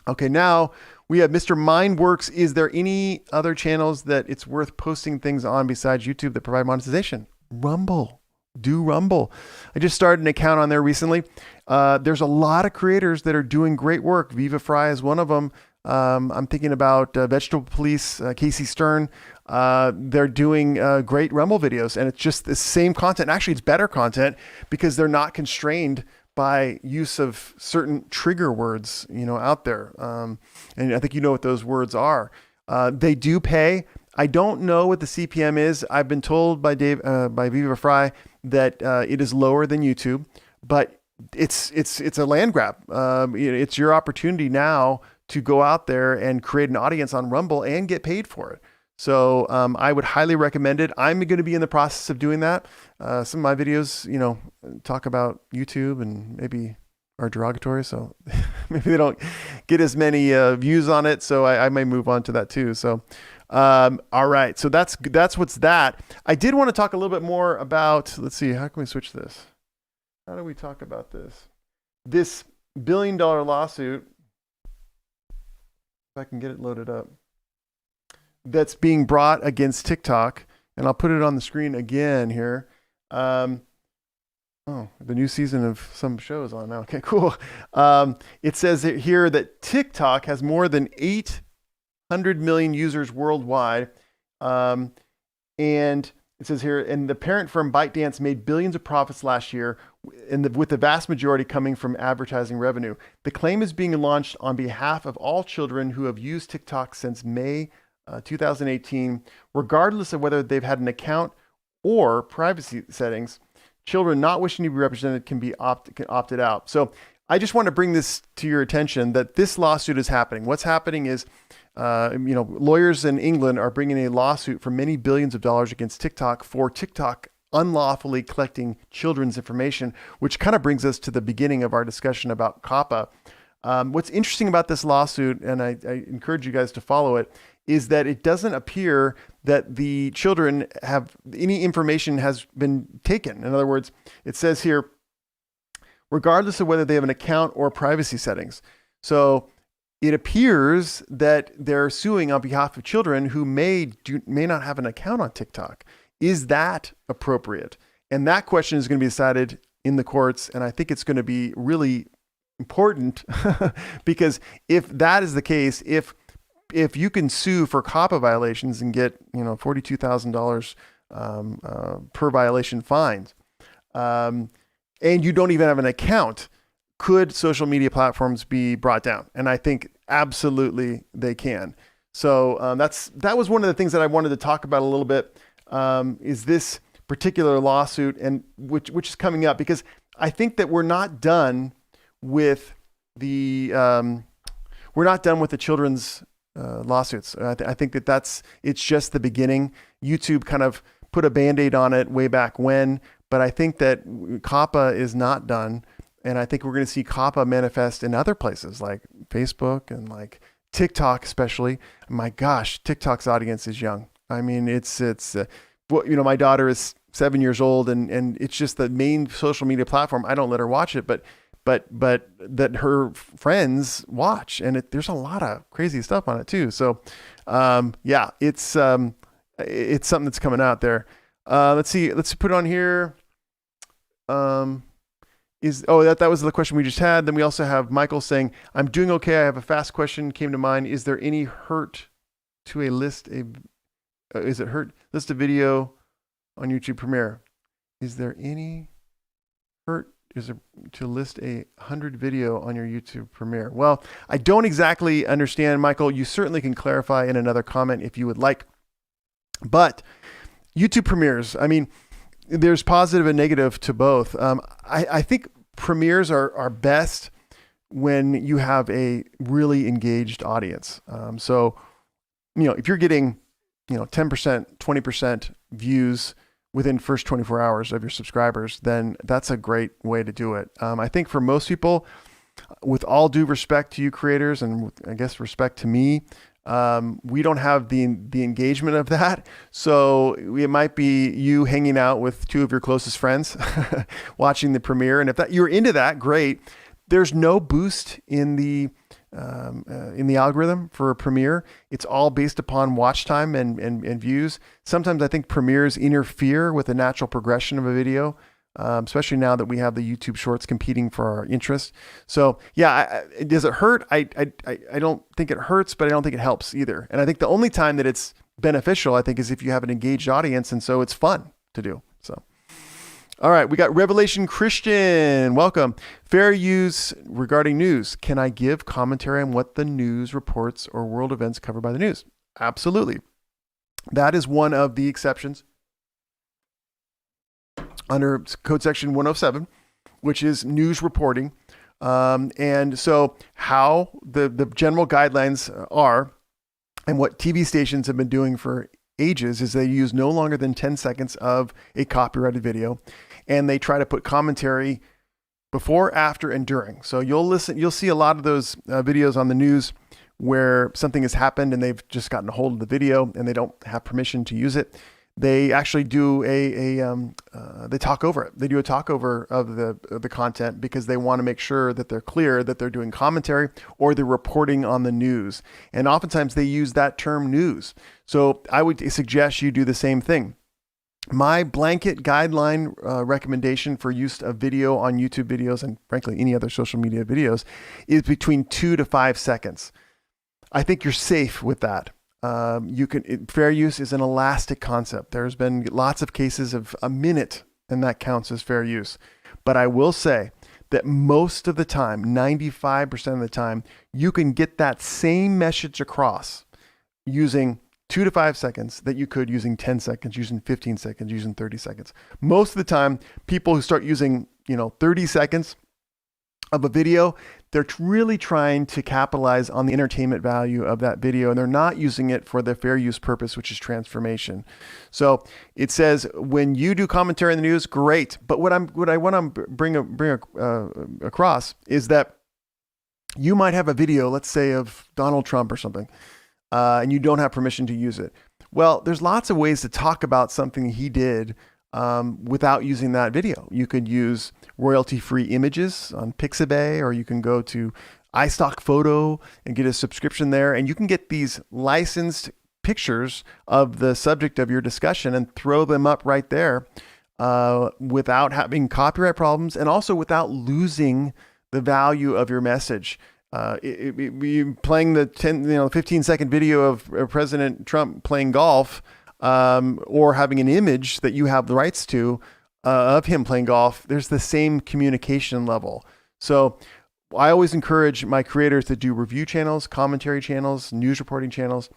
Okay, now we have Mr. Mindworks. Is there any other channels that it's worth posting things on besides YouTube that provide monetization? Rumble. Do Rumble. I just started an account on there recently. There's a lot of creators that are doing great work. Viva Fry is one of them. I'm thinking about Vegetable Police, Casey Stern. They're doing great Rumble videos, and it's just the same content. Actually, it's better content because they're not constrained by use of certain trigger words, out there. And I think you know what those words are. They do pay. I don't know what the CPM is. I've been told by Viva Fry that it is lower than YouTube, but it's a land grab. It's your opportunity now to go out there and create an audience on Rumble and get paid for it. So I would highly recommend it. I'm going to be in the process of doing that. Some of my videos, talk about YouTube and maybe are derogatory, so maybe they don't get as many views on it. So I may move on to that too. So, all right. So that's what's that. I did want to talk a little bit more about, let's see, how can we switch this? How do we talk about this? This $1 billion lawsuit, if I can get it loaded up, that's being brought against TikTok. And I'll put it on the screen again here. Oh, the new season of some shows on now. Okay, cool. It says here that TikTok has more than 800 million users worldwide. And it says here, and the parent firm ByteDance made billions of profits last year, with the vast majority coming from advertising revenue. The claim is being launched on behalf of all children who have used TikTok since May 2018, regardless of whether they've had an account or privacy settings. Children not wishing to be represented can be opted out. So I just want to bring this to your attention that this lawsuit is happening. What's happening is, lawyers in England are bringing a lawsuit for many billions of dollars against TikTok for TikTok unlawfully collecting children's information, which kind of brings us to the beginning of our discussion about COPPA. What's interesting about this lawsuit, and I encourage you guys to follow it, is that it doesn't appear that the children have any information has been taken. In other words, it says here, regardless of whether they have an account or privacy settings. So it appears that they're suing on behalf of children who may not have an account on TikTok. Is that appropriate? And that question is going to be decided in the courts. And I think it's going to be really important because if that is the case, if you can sue for COPPA violations and get, $42,000 per violation fines, and you don't even have an account, could social media platforms be brought down? And I think absolutely they can. So that was one of the things that I wanted to talk about a little bit, is this particular lawsuit, and which is coming up, because I think that we're not done with the children's lawsuits. I think it's just the beginning. YouTube kind of put a Band-Aid on it way back when, but I think that COPPA is not done. And I think we're going to see COPPA manifest in other places like Facebook and like TikTok, especially. My gosh, TikTok's audience is young. I mean, my daughter is 7 years old, and it's just the main social media platform. I don't let her watch it, but that her friends watch, and there's a lot of crazy stuff on it too. So, it's something that's coming out there. Let's see. Let's put it on here. That was the question we just had. Then we also have Michael saying, "I'm doing okay. I have a fast question came to mind. Is there any hurt to list a video on YouTube Premiere? Is there any hurt to list 100 video on your YouTube Premiere?" Well, I don't exactly understand, Michael. You certainly can clarify in another comment if you would like. But YouTube Premieres, I mean, there's positive and negative to both. I think premieres are best when you have a really engaged audience. So, if you're getting, 10%, 20% views within first 24 hours of your subscribers, then that's a great way to do it. I think for most people, with all due respect to you creators, and I guess respect to me, we don't have the engagement of that. So it might be you hanging out with two of your closest friends watching the premiere. And if you're into that, great. There's no boost in the algorithm for a premiere. It's all based upon watch time and views. Sometimes I think premieres interfere with the natural progression of a video, especially now that we have the YouTube Shorts competing for our interest. So does it hurt? I don't think it hurts, but I don't think it helps either. And I think the only time that it's beneficial, I think, is if you have an engaged audience, and so it's fun to do. So, all right, we got Revelation Christian. Welcome. Fair use regarding news. Can I give commentary on what the news reports or world events covered by the news? Absolutely. That is one of the exceptions under code section 107, which is news reporting. And so how the general guidelines are, and what TV stations have been doing for ages, is they use no longer than 10 seconds of a copyrighted video, and they try to put commentary before, after, and during. So you'll see a lot of those videos on the news where something has happened and they've just gotten a hold of the video and they don't have permission to use it. They actually do they talk over it. They do a talk over of the content because they want to make sure that they're clear that they're doing commentary or they're reporting on the news. And oftentimes they use that term news. So I would suggest you do the same thing. My blanket guideline recommendation for use of video on YouTube videos and frankly any other social media videos is between 2 to 5 seconds. I think you're safe with that. Fair use is an elastic concept. There's been lots of cases of a minute and that counts as fair use. But I will say that most of the time, 95% of the time, you can get that same message across using 2 to 5 seconds that you could using 10 seconds, using 15 seconds, using 30 seconds. Most of the time, people who start using, 30 seconds of a video, they're really trying to capitalize on the entertainment value of that video, and they're not using it for the fair use purpose, which is transformation. So it says when you do commentary in the news, great. But what I want to bring across is that you might have a video, let's say of Donald Trump or something, and you don't have permission to use it. Well, there's lots of ways to talk about something he did without using that video. You could use royalty-free images on Pixabay, or you can go to iStock Photo and get a subscription there, and you can get these licensed pictures of the subject of your discussion and throw them up right there without having copyright problems and also without losing the value of your message. Playing the 15-second video of President Trump playing golf, or having an image that you have the rights to of him playing golf, there's the same communication level. So I always encourage my creators that do review channels, commentary channels, news reporting channels,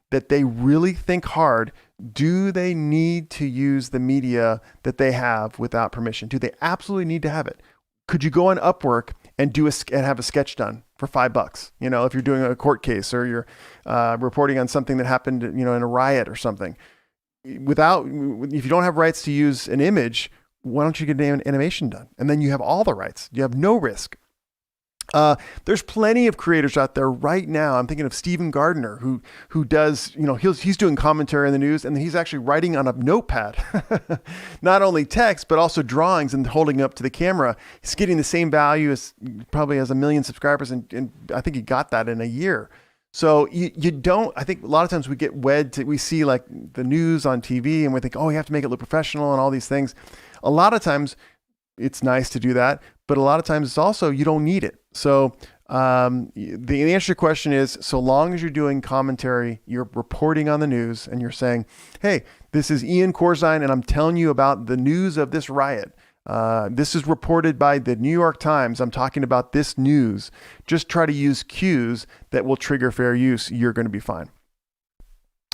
that they really think hard. Do they need to use the media that they have without permission? Do they absolutely need to have it? Could you go on Upwork and have a sketch done for $5? If you're doing a court case or you're reporting on something that happened, in a riot or something. If you don't have rights to use an image, why don't you get an animation done? And then you have all the rights. You have no risk. There's plenty of creators out there right now. I'm thinking of Stephen Gardner, who does, he's doing commentary in the news, and he's actually writing on a notepad, not only text, but also drawings and holding up to the camera. He's getting the same value as probably has 1 million subscribers. And I think he got that in a year. So I think a lot of times we get we see like the news on TV and we think, oh, you have to make it look professional and all these things. A lot of times it's nice to do that, but a lot of times it's also, you don't need it. So the answer to your question is, so long as you're doing commentary, you're reporting on the news and you're saying, hey, this is Ian Corzine and I'm telling you about the news of this riot. This is reported by the New York Times. I'm talking about this news. Just try to use cues that will trigger fair use. You're going to be fine.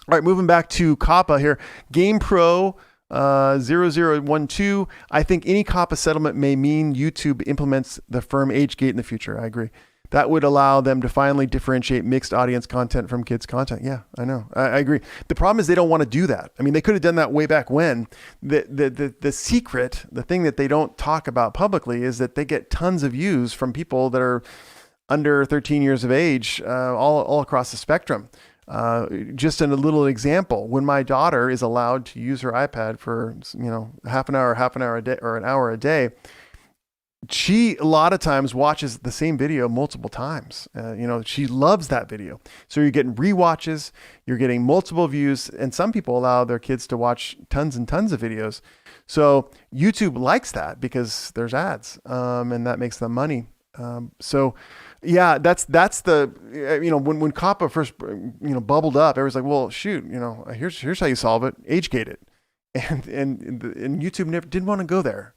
All right, moving back to COPPA here. GamePro 0012. I think any COPPA settlement may mean YouTube implements the firm age gate in the future. I agree. That would allow them to finally differentiate mixed audience content from kids content. Yeah, I know. I agree. The problem is they don't want to do that. I mean, they could have done that way back when. The secret, the thing that they don't talk about publicly is that they get tons of views from people that are under 13 years of age, all across the spectrum. Just in a little example, when my daughter is allowed to use her iPad for, half an hour a day or an hour a day, she a lot of times watches the same video multiple times. She loves that video. So you're getting rewatches, you're getting multiple views, and some people allow their kids to watch tons and tons of videos. So YouTube likes that because there's ads, and that makes them money. Yeah, that's the, when COPPA first, bubbled up, everyone's like, well, shoot, here's how you solve it, age gate it. And YouTube didn't want to go there.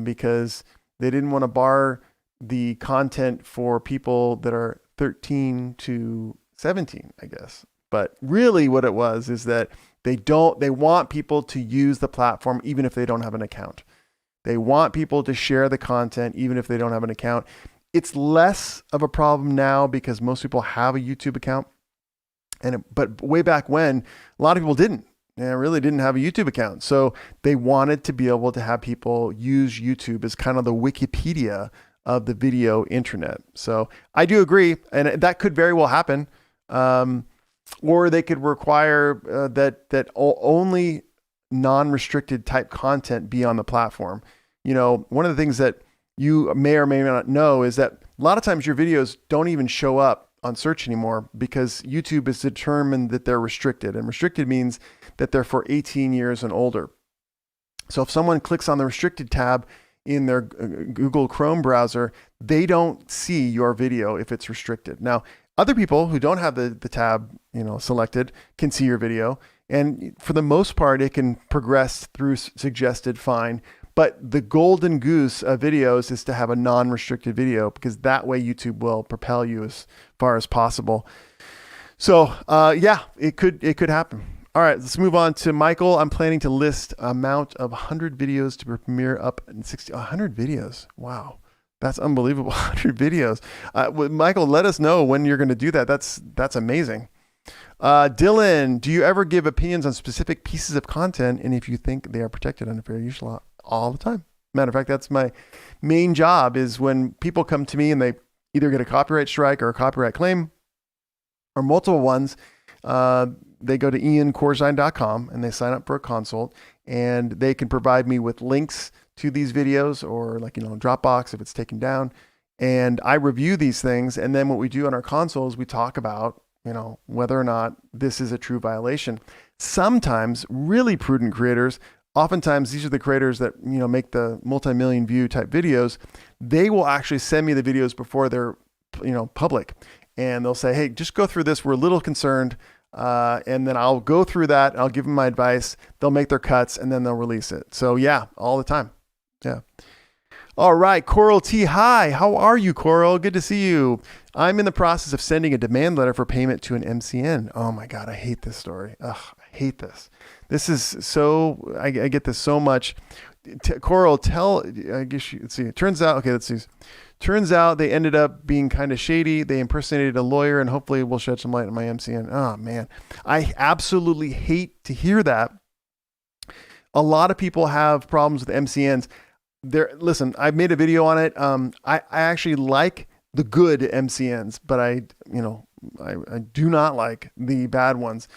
Because they didn't want to bar the content for people that are 13 to 17, I guess. But really what it was is that they want people to use the platform even if they don't have an account. They want people to share the content even if they don't have an account. It's less of a problem now because most people have a YouTube account. But way back when, a lot of people didn't. and really didn't have a YouTube account. So they wanted to be able to have people use YouTube as kind of the Wikipedia of the video internet. So I do agree, and that could very well happen. Or they could require that only non-restricted type content be on the platform. One of the things that you may or may not know is that a lot of times your videos don't even show up on search anymore because YouTube has determined that they're restricted. And restricted means that they're for 18 years and older. So if someone clicks on the restricted tab in their Google Chrome browser, they don't see your video if it's restricted. Now, other people who don't have the tab, selected can see your video. And for the most part, it can progress through suggested fine. But the golden goose of videos is to have a non-restricted video, because that way YouTube will propel you as far as possible. So yeah, it could happen. All right, let's move on to Michael. I'm planning to list amount of 100 videos to premiere up in 100 videos. Wow. That's unbelievable. 100 videos. Michael, let us know when you're going to do that. That's amazing. Dylan, do you ever give opinions on specific pieces of content, and if you think they are protected under fair use law? All the time. Matter of fact, that's my main job, is when people come to me and they either get a copyright strike or a copyright claim or multiple ones, they go to iancorzine.com and they sign up for a consult, and they can provide me with links to these videos, or Dropbox if it's taken down. And I review these things. And then what we do on our console is we talk about, whether or not this is a true violation. Sometimes really prudent creators, oftentimes these are the creators that, make the multi-million view type videos. They will actually send me the videos before they're, public. And they'll say, hey, just go through this. We're a little concerned. And then I'll go through that. I'll give them my advice. They'll make their cuts and then they'll release it. So yeah, all the time. Yeah. All right. Coral T. Hi. How are you, Coral? Good to see you. I'm in the process of sending a demand letter for payment to an MCN. Oh my God. I hate this story. Ugh, I hate this. This is so, I get this so much. Coral, let's see. It turns out, okay, let's see. Turns out they ended up being kind of shady. They impersonated a lawyer, and hopefully we'll shed some light on my MCN. Oh man. I absolutely hate to hear that. A lot of people have problems with MCNs. Listen, I made a video on it. I actually like the good MCNs, but I do not like the bad ones.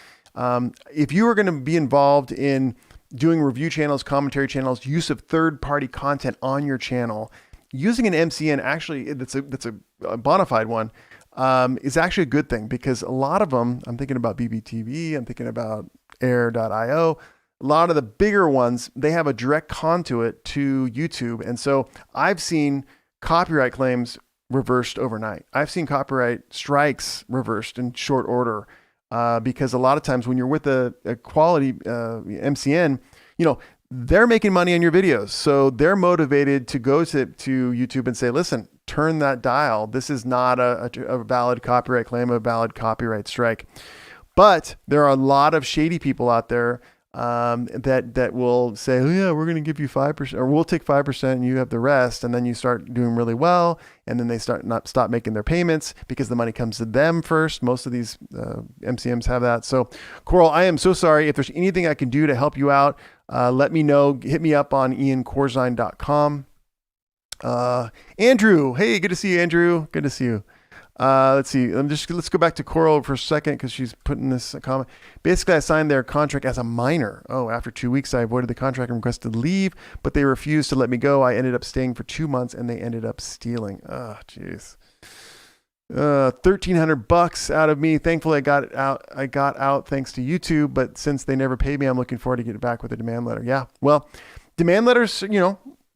If you are going to be involved in doing review channels, commentary channels, use of third-party content on your channel, using an MCN, actually, that's a bona fide one, is actually a good thing, because a lot of them, I'm thinking about BBTV, I'm thinking about Air.io, a lot of the bigger ones, they have a direct conduit to YouTube. And so I've seen copyright claims reversed overnight. I've seen copyright strikes reversed in short order, because a lot of times when you're with a quality MCN, they're making money on your videos. So they're motivated to go to YouTube and say, listen, turn that dial. This is not a valid copyright claim, a valid copyright strike. But there are a lot of shady people out there that will say, oh yeah, we're going to give you 5%, or we'll take 5% and you have the rest. And then you start doing really well. And then they stop making their payments because the money comes to them first. Most of these MCMs have that. So Coral, I am so sorry. If there's anything I can do to help you out, let me know. Hit me up on iancorzine.com. Andrew, hey, good to see you, Andrew. Good to see you. Let's see. Let's go back to Coral for a second, because she's putting this comment. Basically, I signed their contract as a minor. Oh, after 2 weeks, I avoided the contract and requested leave, but they refused to let me go. I ended up staying for 2 months, and they ended up stealing. Oh, jeez. $1,300 out of me. Thankfully, I got out thanks to YouTube. But since they never paid me, I'm looking forward to getting back with a demand letter. Yeah. Well, demand letters,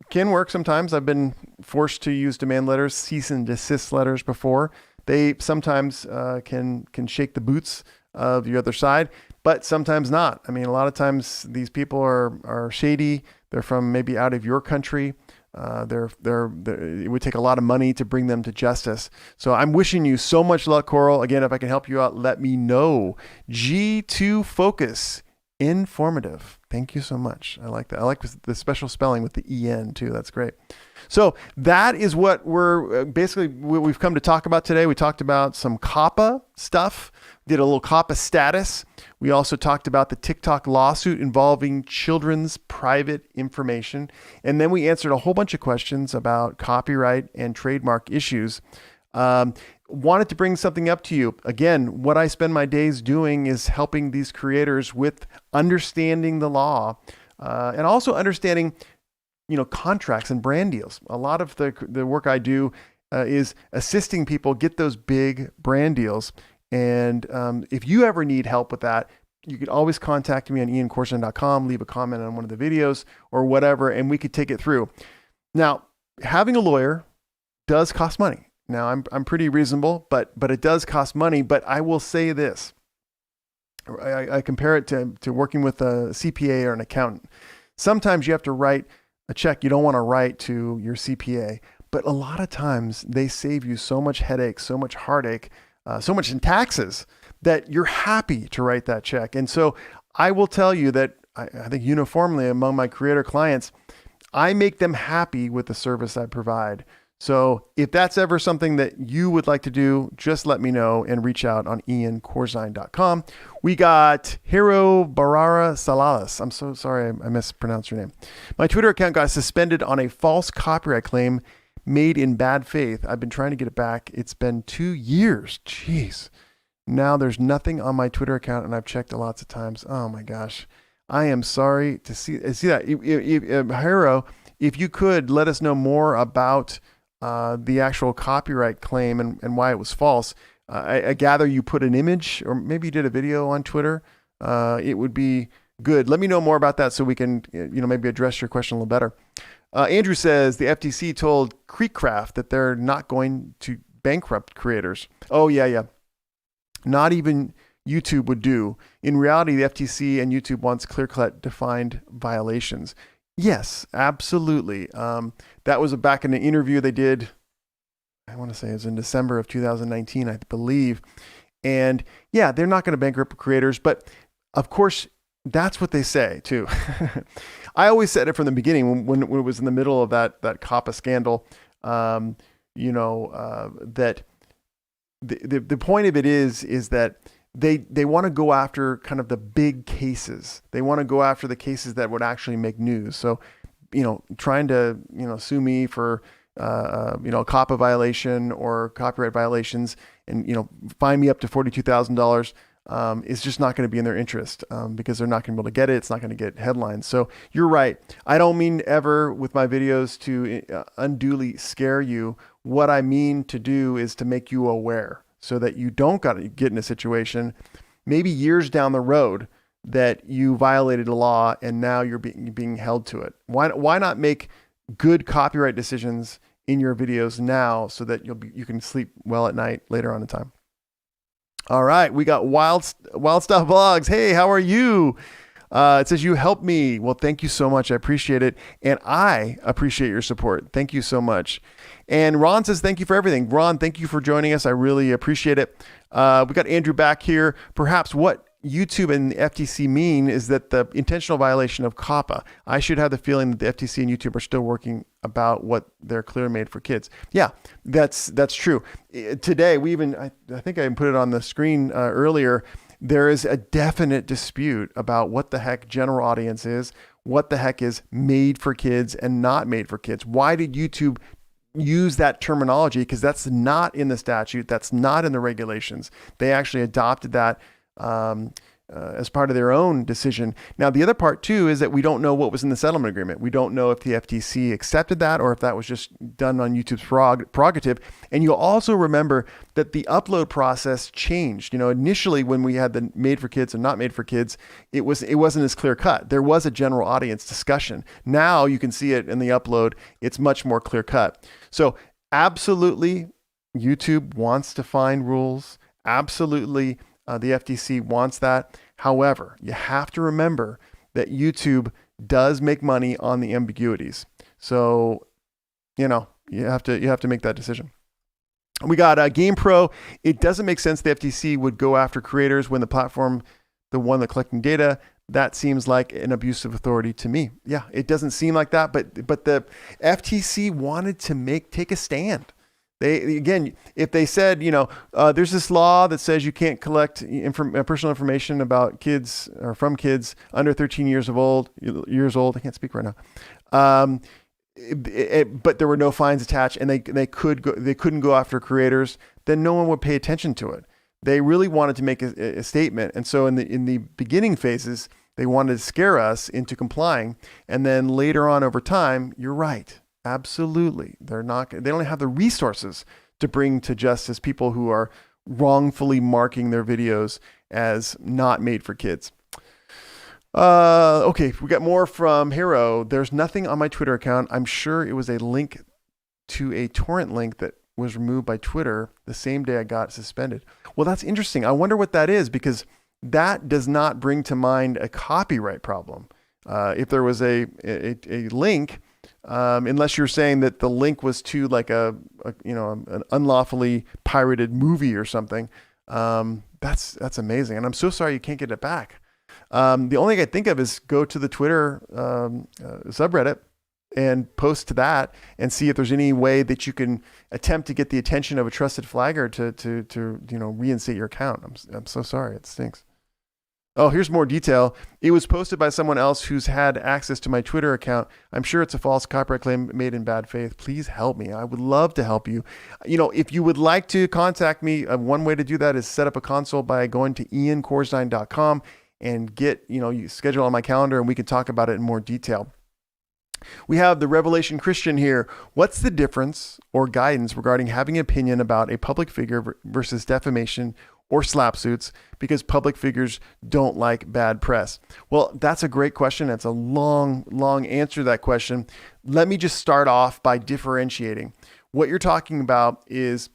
can work sometimes. I've been forced to use demand letters, cease and desist letters before. They sometimes can shake the boots of the other side, but sometimes not. I mean, a lot of times these people are shady. They're from maybe out of your country. It would take a lot of money to bring them to justice. So I'm wishing you so much luck, Coral. Again, if I can help you out, let me know. G2 Focus, informative. Thank you so much. I like that. I like the special spelling with the EN too. That's great. So that is what we're basically what we've come to talk about today. We talked about some COPPA stuff, did a little COPPA status. We also talked about the TikTok lawsuit involving children's private information. And then we answered a whole bunch of questions about copyright and trademark issues. Wanted to bring something up to you. Again, what I spend my days doing is helping these creators with understanding the law and also understanding, contracts and brand deals. A lot of the work I do is assisting people get those big brand deals. And if you ever need help with that, you could always contact me on iancorson.com, leave a comment on one of the videos or whatever, and we could take it through. Now, having a lawyer does cost money. Now, I'm pretty reasonable, but it does cost money. But I will say this. I compare it to working with a CPA or an accountant. Sometimes you have to write a check you don't want to write to your CPA, but a lot of times they save you so much headache, so much heartache, so much in taxes that you're happy to write that check. And so I will tell you that I think uniformly among my creator clients, I make them happy with the service I provide. So if that's ever something that you would like to do, just let me know and reach out on iancorzine.com. We got Hero Barara Salalas. I'm so sorry I mispronounced your name. My Twitter account got suspended on a false copyright claim made in bad faith. I've been trying to get it back. It's been 2 years. Jeez. Now there's nothing on my Twitter account, and I've checked it lots of times. Oh my gosh. I am sorry to see that. Hero, if you could let us know more about the actual copyright claim and why it was false. I gather you put an image or maybe you did a video on Twitter. It would be good. Let me know more about that so we can, maybe address your question a little better. Andrew says the FTC told Creekcraft that they're not going to bankrupt creators. Oh, yeah. Not even YouTube would do. In reality, the FTC and YouTube wants clear-cut defined violations. Yes, absolutely. That was back in an interview they did, I want to say it was in December of 2019, I believe. And yeah, they're not going to bankrupt creators, but of course, that's what they say too. I always said it from the beginning when it was in the middle of that COPPA scandal, that the point of it is that they want to go after kind of the big cases. They want to go after the cases that would actually make news. So, trying to, sue me for, a COPPA violation or copyright violations and, fine me up to $42,000 is just not going to be in their interest because they're not going to be able to get it. It's not going to get headlines. So you're right. I don't mean ever with my videos to unduly scare you. What I mean to do is to make you aware, so that you don't get in a situation, maybe years down the road, that you violated a law and now you're being held to it. Why not make good copyright decisions in your videos now so that you can sleep well at night later on in time? All right, we got Wild Stuff Vlogs. Hey, how are you? It says you helped me. Well, thank you so much. I appreciate it. And I appreciate your support. Thank you so much. And Ron says, thank you for everything. Ron, thank you for joining us. I really appreciate it. We got Andrew back here. Perhaps what YouTube and the FTC mean is that the intentional violation of COPPA. I should have the feeling that the FTC and YouTube are still working about what they're clearly made for kids. Yeah, that's true. Today, I think I put it on the screen earlier. There is a definite dispute about what the heck general audience is, what the heck is made for kids and not made for kids. Why did YouTube use that terminology? Because that's not in the statute. That's not in the regulations. They actually adopted that as part of their own decision. Now, the other part too is that we don't know what was in the settlement agreement. We don't know if the FTC accepted that or if that was just done on YouTube's prerogative. And you'll also remember that the upload process changed. Initially when we had the made for kids and not made for kids, it wasn't as clear cut. There was a general audience discussion. Now you can see it in the upload. It's much more clear cut. So absolutely, YouTube wants to find rules. Absolutely, the FTC wants that. However, you have to remember that YouTube does make money on the ambiguities. So, you have to make that decision. We got GamePro. It doesn't make sense the FTC would go after creators when the platform, the one that's collecting data, that seems like an abuse of authority to me. Yeah, it doesn't seem like that, but the FTC wanted to take a stand. They, again, if they said, there's this law that says you can't collect personal information about kids or from kids under 13 years old. I can't speak right now. But there were no fines attached, and they couldn't go after creators. Then no one would pay attention to it. They really wanted to make a statement, and so in the beginning phases, they wanted to scare us into complying, and then later on over time, you're right. Absolutely. They don't have the resources to bring to justice people who are wrongfully marking their videos as not made for kids. Okay, we got more from Hero. There's nothing on my Twitter account. I'm sure it was a link to a torrent link that was removed by Twitter the same day I got suspended. Well, that's interesting. I wonder what that is, because that does not bring to mind a copyright problem. If there was a link, unless you're saying that the link was to like an unlawfully pirated movie or something, that's amazing. And I'm so sorry you can't get it back. The only thing I think of is go to the Twitter subreddit and post to that and see if there's any way that you can attempt to get the attention of a trusted flagger to reinstate your account. I'm so sorry. It stinks. Oh, here's more detail. It was posted by someone else who's had access to my Twitter account. I'm sure it's a false copyright claim made in bad faith. Please help me. I would love to help you. If you would like to contact me, one way to do that is set up a consult by going to iancorzine.com and get, you schedule on my calendar, and we can talk about it in more detail. We have the Revelation Christian here. What's the difference or guidance regarding having an opinion about a public figure versus defamation or slap suits, because public figures don't like bad press? Well, that's a great question. That's a long answer to that question. Let me just start off by differentiating. What you're talking about is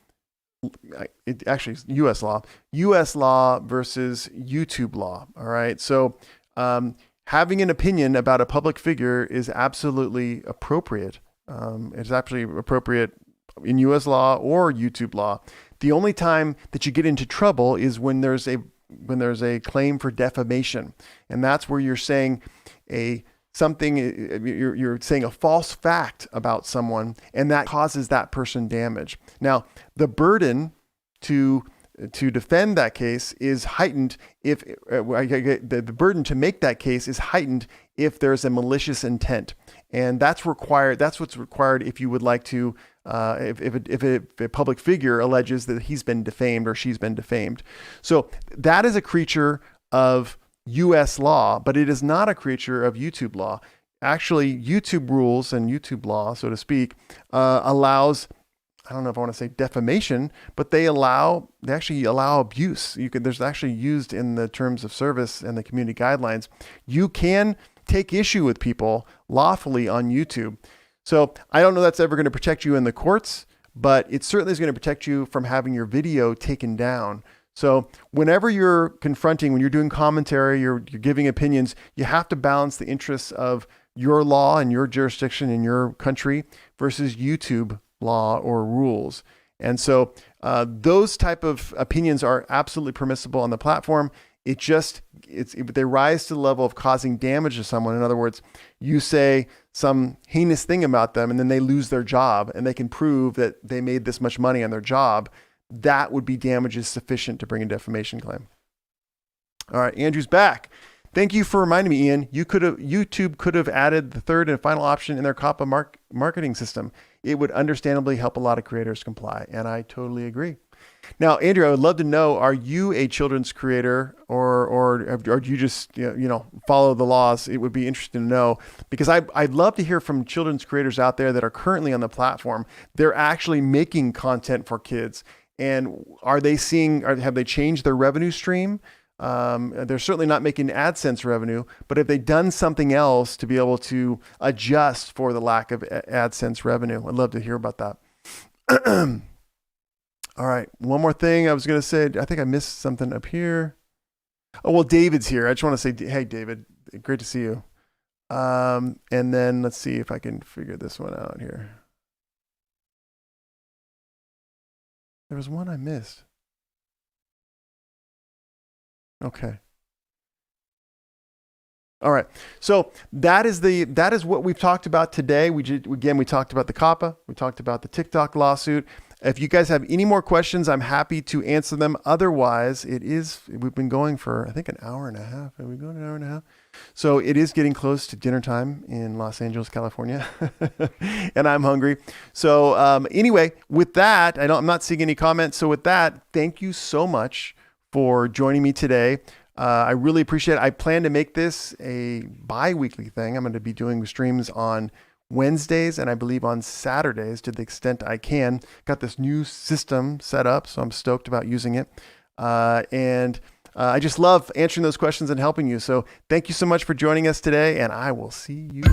actually U.S. law versus YouTube law. All right. So having an opinion about a public figure is absolutely appropriate. It's actually appropriate in U.S. law or YouTube law. The only time that you get into trouble is when there's a claim for defamation, and that's where you're saying you're saying a false fact about someone, and that causes that person damage. Now, the burden to defend that case is heightened if the burden to make that case is heightened if there's a malicious intent, and that's required. That's what's required if you would like to. If a public figure alleges that he's been defamed or she's been defamed. So that is a creature of U.S. law, but it is not a creature of YouTube law. Actually, YouTube rules and YouTube law, so to speak, allows, I don't know if I want to say defamation, but they actually allow abuse. There's actually used in the terms of service and the community guidelines. You can take issue with people lawfully on YouTube. So I don't know that's ever going to protect you in the courts, but it certainly is going to protect you from having your video taken down. So whenever you're when you're doing commentary, you're giving opinions, you have to balance the interests of your law and your jurisdiction in your country versus YouTube law or rules. And so those type of opinions are absolutely permissible on the platform. They rise to the level of causing damage to someone. In other words, you say some heinous thing about them and then they lose their job and they can prove that they made this much money on their job. That would be damages sufficient to bring a defamation claim. All right, Andrew's back. Thank you for reminding me, Ian. YouTube could have added the third and final option in their COPPA marketing system. It would understandably help a lot of creators comply, and I totally agree. Now, Andrew, I would love to know, are you a children's creator or do you just follow the laws? It would be interesting to know, because I'd love to hear from children's creators out there that are currently on the platform. They're actually making content for kids. And have they changed their revenue stream? They're certainly not making AdSense revenue, but have they done something else to be able to adjust for the lack of AdSense revenue? I'd love to hear about that. All right. One more thing I was going to say. I think I missed something up here. Oh, well, David's here. I just want to say, hey, David, great to see you. And then let's see if I can figure this one out here. There was one I missed. Okay. All right. So that is what we've talked about today. We talked about the COPPA. We talked about the TikTok lawsuit. If you guys have any more questions, I'm happy to answer them. Otherwise, we've been going for, I think, an hour and a half. Are we going an hour and a half? So it is getting close to dinner time in Los Angeles, California, and I'm hungry. So anyway, with that, I'm not seeing any comments. So with that, thank you so much for joining me today. I really appreciate it. I plan to make this a bi-weekly thing. I'm going to be doing streams on Wednesdays and I believe on Saturdays to the extent I can. Got this new system set up, so I'm stoked about using it. And I just love answering those questions and helping you. So thank you so much for joining us today, and I will see you